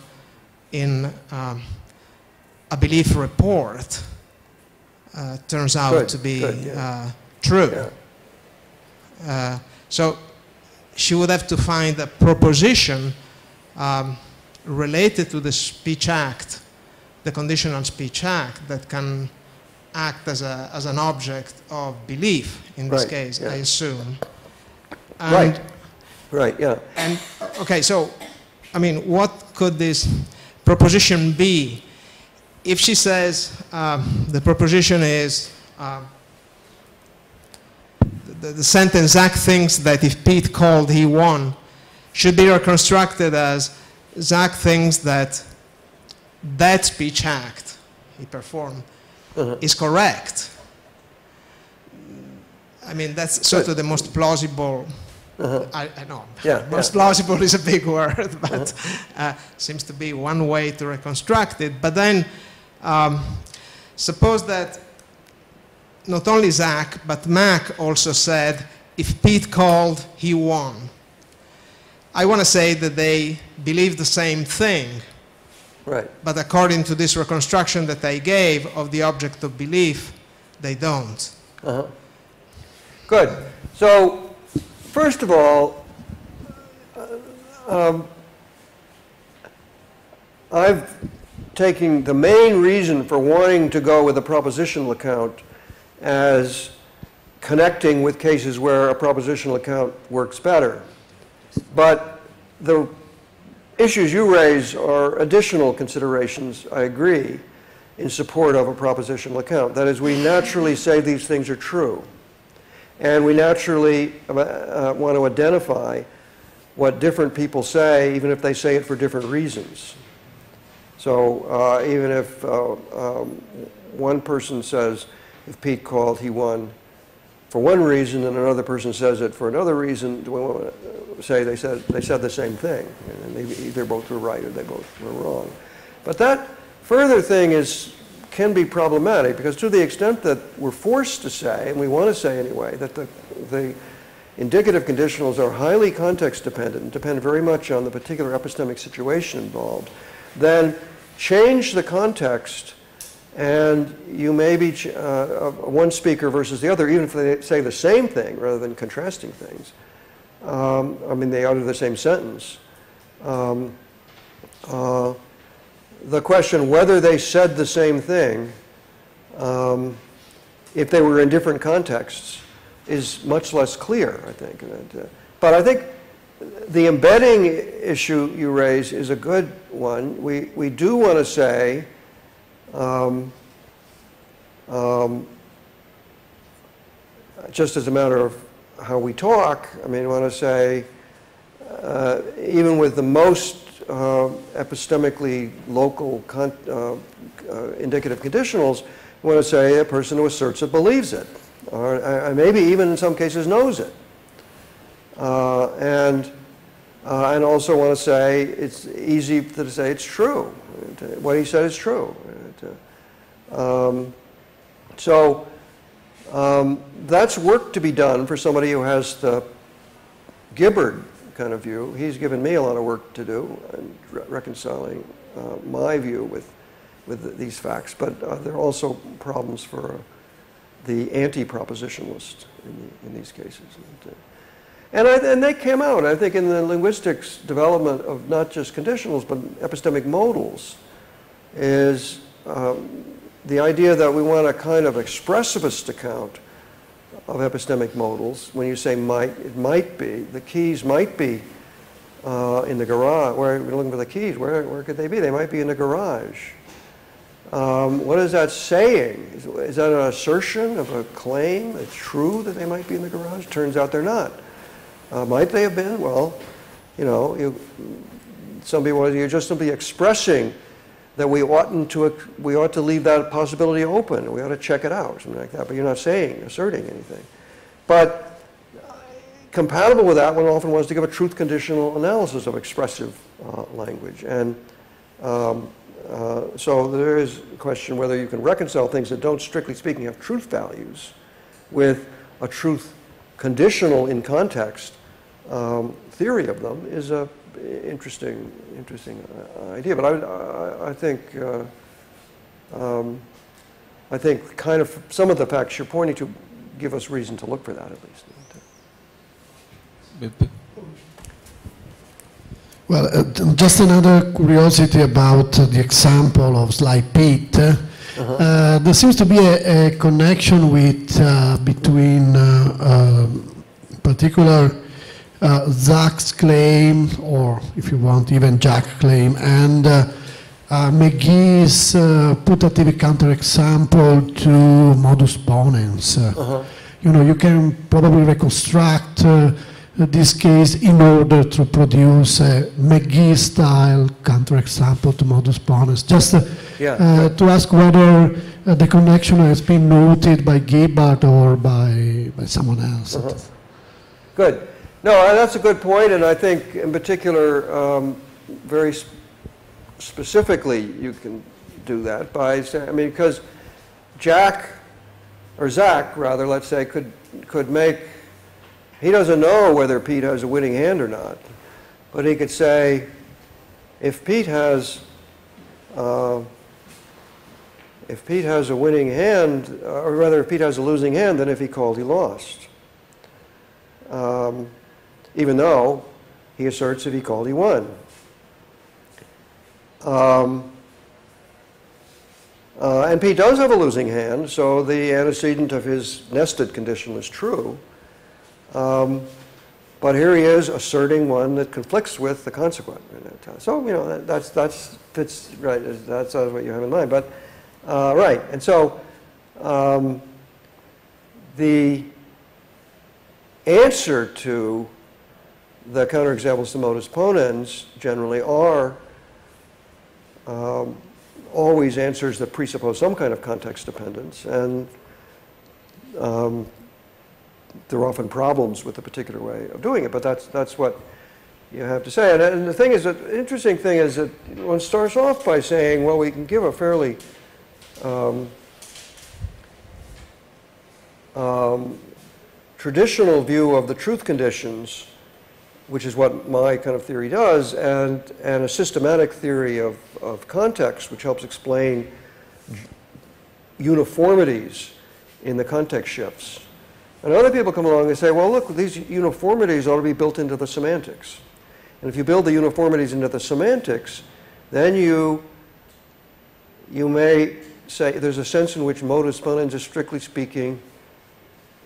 in a belief report turns out to be true. Yeah. So she would have to find a proposition related to the speech act, the conditional speech act, that can act as an object of belief in this case, I assume. And, right, yeah. And, okay, so, I mean, what could this proposition be? If she says the proposition is, the sentence Zach thinks that if Pete called, he won, should be reconstructed as Zach thinks that that speech act he performed is correct. I mean, that's sort of the most plausible, I know, most plausible is a big word, but seems to be one way to reconstruct it. But then suppose that not only Zach, but Mac also said, if Pete called, he won. I want to say that they believe the same thing. Right. But according to this reconstruction that I gave of the object of belief, they don't. Good. So, first of all, I've taken the main reason for wanting to go with a propositional account as connecting with cases where a propositional account works better. But the issues you raise are additional considerations, I agree, in support of a propositional account. That is, we naturally say these things are true. And we naturally want to identify what different people say, even if they say it for different reasons. So even if one person says, if Pete called, he won for one reason, and another person says it for another reason, we want to say they said the same thing. And maybe either both were right or they both were wrong. But that further thing can be problematic, because to the extent that we're forced to say, and we want to say anyway, that the indicative conditionals are highly context dependent and depend very much on the particular epistemic situation involved, then change the context and you may be one speaker versus the other, even if they say the same thing rather than contrasting things. I mean, they utter the same sentence. The question whether they said the same thing, if they were in different contexts, is much less clear, I think. But I think the embedding issue you raise is a good one. We do want to say, just as a matter of how we talk, I mean, I want to say, even with the most epistemically local indicative conditionals, I want to say a person who asserts it believes it, or maybe even in some cases knows it. And also want to say it's easy to say it's true. What he said is true. So that's work to be done for somebody who has the Gibbard kind of view. He's given me a lot of work to do in reconciling my view with these facts. But there are also problems for the anti-propositionalist in these cases. And they came out, I think, in the linguistics development of not just conditionals, but epistemic modals, is the idea that we want a kind of expressivist account of epistemic modals. When you say might, it might be. The keys might be in the garage. Where we're looking for the keys, where could they be? They might be in the garage. What is that saying? Is that an assertion of a claim? It's true that they might be in the garage? Turns out they're not. Might they have been? Well, you know, some people, you're just simply expressing that we ought to leave that possibility open. We ought to check it out, something like that. But you're not asserting anything. But compatible with that one often was to give a truth conditional analysis of expressive language. And so there is a question whether you can reconcile things that don't, strictly speaking, have truth values with a truth conditional in context theory of them is a interesting idea. But I think kind of some of the facts you're pointing to give us reason to look for that at least. Well, just another curiosity about the example of slide 8. There seems to be a connection between particular Zach's claim, or if you want, even Jack's claim, and McGee's putative counterexample to modus ponens. You know, you can probably reconstruct this case in order to produce a McGee-style counterexample to modus ponens. Just to ask whether the connection has been noted by Gibbard or by someone else. Good. No, that's a good point, and I think in particular, very specifically, you can do that by saying, I mean, because Jack, or Zach rather, let's say, could make, he doesn't know whether Pete has a winning hand or not, but he could say, if Pete has a winning hand, or rather if Pete has a losing hand, then if he called, he lost. Even though he asserts if he called, he won. And Pete does have a losing hand, so the antecedent of his nested condition is true. But here he is asserting one that conflicts with the consequent. So, you know, that's fits right. That's what you have in mind. But right, and so the answer to the counterexamples to modus ponens generally are always answers that presuppose some kind of context dependence, and there are often problems with the particular way of doing it, but that's what you have to say. And the thing is, the interesting thing is that one starts off by saying, well, we can give a fairly traditional view of the truth conditions, which is what my kind of theory does, and a systematic theory of context, which helps explain uniformities in the context shifts. And other people come along and say, well, look, these uniformities ought to be built into the semantics. And if you build the uniformities into the semantics, then you may say there's a sense in which modus ponens is, strictly speaking,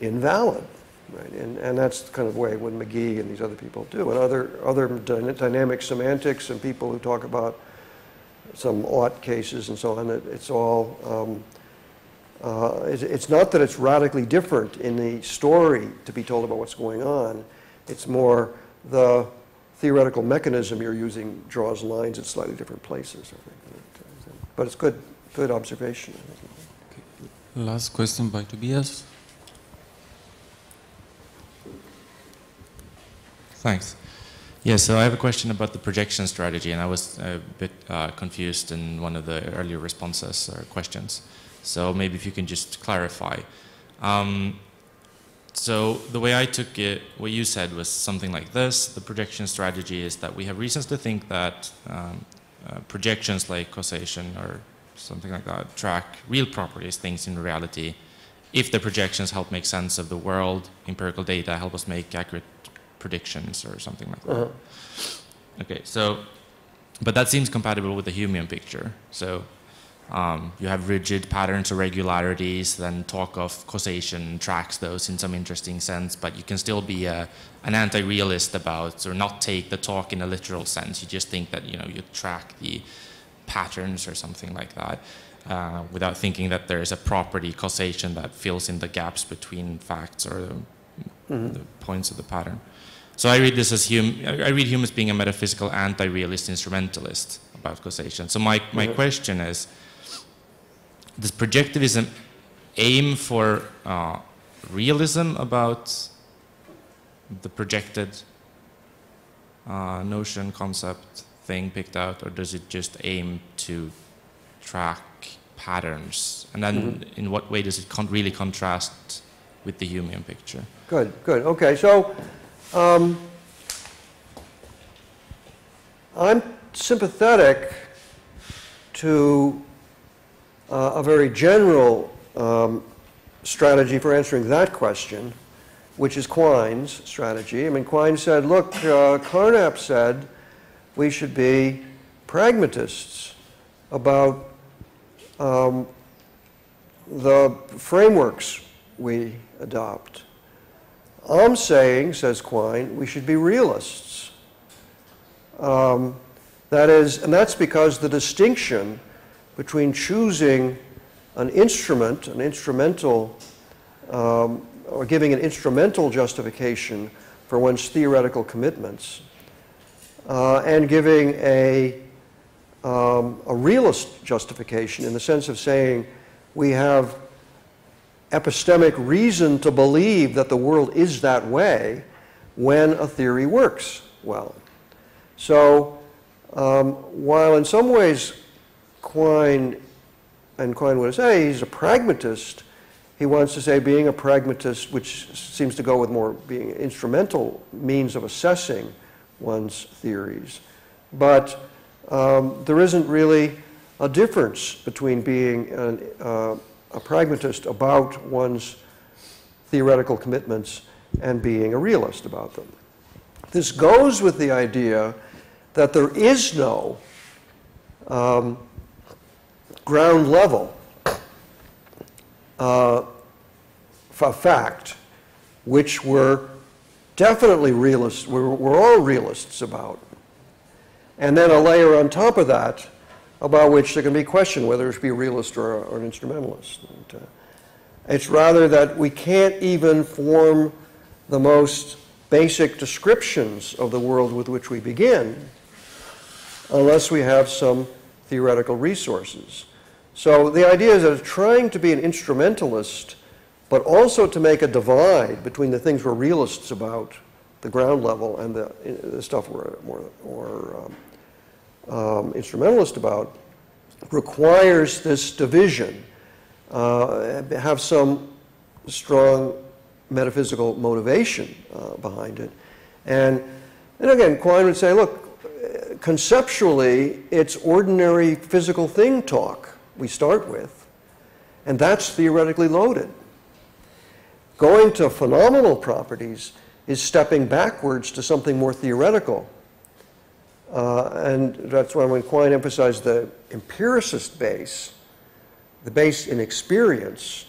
invalid. Right? And that's the kind of way when McGee and these other people do. And other dynamic semantics and people who talk about some ought cases and so on, it's all, it's not that it's radically different in the story to be told about what's going on. It's more the theoretical mechanism you're using draws lines at slightly different places. I think. But it's good observation. Okay. Last question by Tobias. Thanks. Yeah, so I have a question about the projection strategy, and I was a bit confused in one of the earlier responses or questions. So maybe if you can just clarify. So the way I took it, what you said was something like this. The projection strategy is that we have reasons to think that projections like causation or something like that track real properties, things in reality, if the projections help make sense of the world, empirical data help us make accurate predictions or something like that. Okay, so, but that seems compatible with the Humean picture. So you have rigid patterns or regularities, then talk of causation tracks those in some interesting sense, but you can still be an anti-realist about, or not take the talk in a literal sense. You just think that, you know, you track the patterns or something like that, without thinking that there is a property causation that fills in the gaps between facts or the points of the pattern. So I read this as I read Hume as being a metaphysical anti-realist instrumentalist about causation. So my question is, does projectivism aim for realism about the projected notion, concept, thing picked out, or does it just aim to track patterns? And then in what way does it really contrast with the Humean picture? Good, good. Okay, so I'm sympathetic to a very general strategy for answering that question, which is Quine's strategy. I mean, Quine said, look, Carnap said we should be pragmatists about the frameworks we adopt. I'm saying, says Quine, we should be realists. That is, and that's because the distinction between choosing an instrument, an instrumental, or giving an instrumental justification for one's theoretical commitments, and giving a realist justification in the sense of saying we have epistemic reason to believe that the world is that way when a theory works well. So while in some ways Quine would say he's a pragmatist, he wants to say being a pragmatist, which seems to go with more being an instrumental means of assessing one's theories. But there isn't really a difference between being a pragmatist about one's theoretical commitments and being a realist about them. This goes with the idea that there is no ground level fact which we're definitely realists, we're all realists about. And then a layer on top of that about which there can be question whether it should be a realist or an instrumentalist. And, it's rather that we can't even form the most basic descriptions of the world with which we begin unless we have some theoretical resources. So the idea is that trying to be an instrumentalist, but also to make a divide between the things we're realists about, the ground level, and the stuff we're more instrumentalist about, requires this division, have some strong metaphysical motivation behind it. And again, Quine would say, look, conceptually, it's ordinary physical thing talk we start with, and that's theoretically loaded. Going to phenomenal properties is stepping backwards to something more theoretical. And that's why when Quine emphasized the empiricist base, the base in experience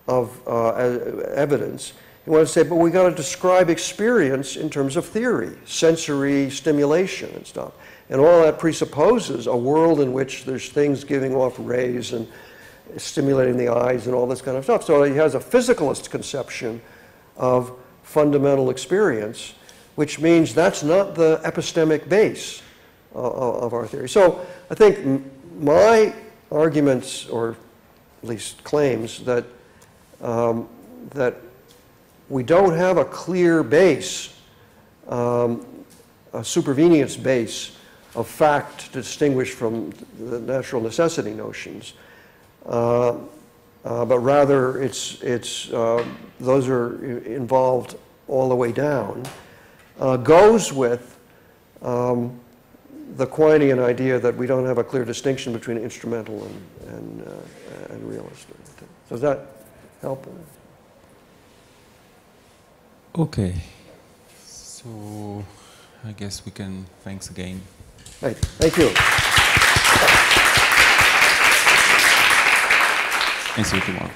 of evidence, he wanted to say, but we got to describe experience in terms of theory, sensory stimulation and stuff. And all that presupposes a world in which there's things giving off rays and stimulating the eyes and all this kind of stuff. So he has a physicalist conception of fundamental experience, which means that's not the epistemic base of our theory. So I think my arguments, or at least claims, that that we don't have a clear base, a supervenience base of fact to distinguish from the natural necessity notions, but rather those are involved all the way down, goes with the Quinean idea that we don't have a clear distinction between instrumental and realist. Does that help? Okay. So I guess we can, thanks again. Hey, thank you. And see you tomorrow.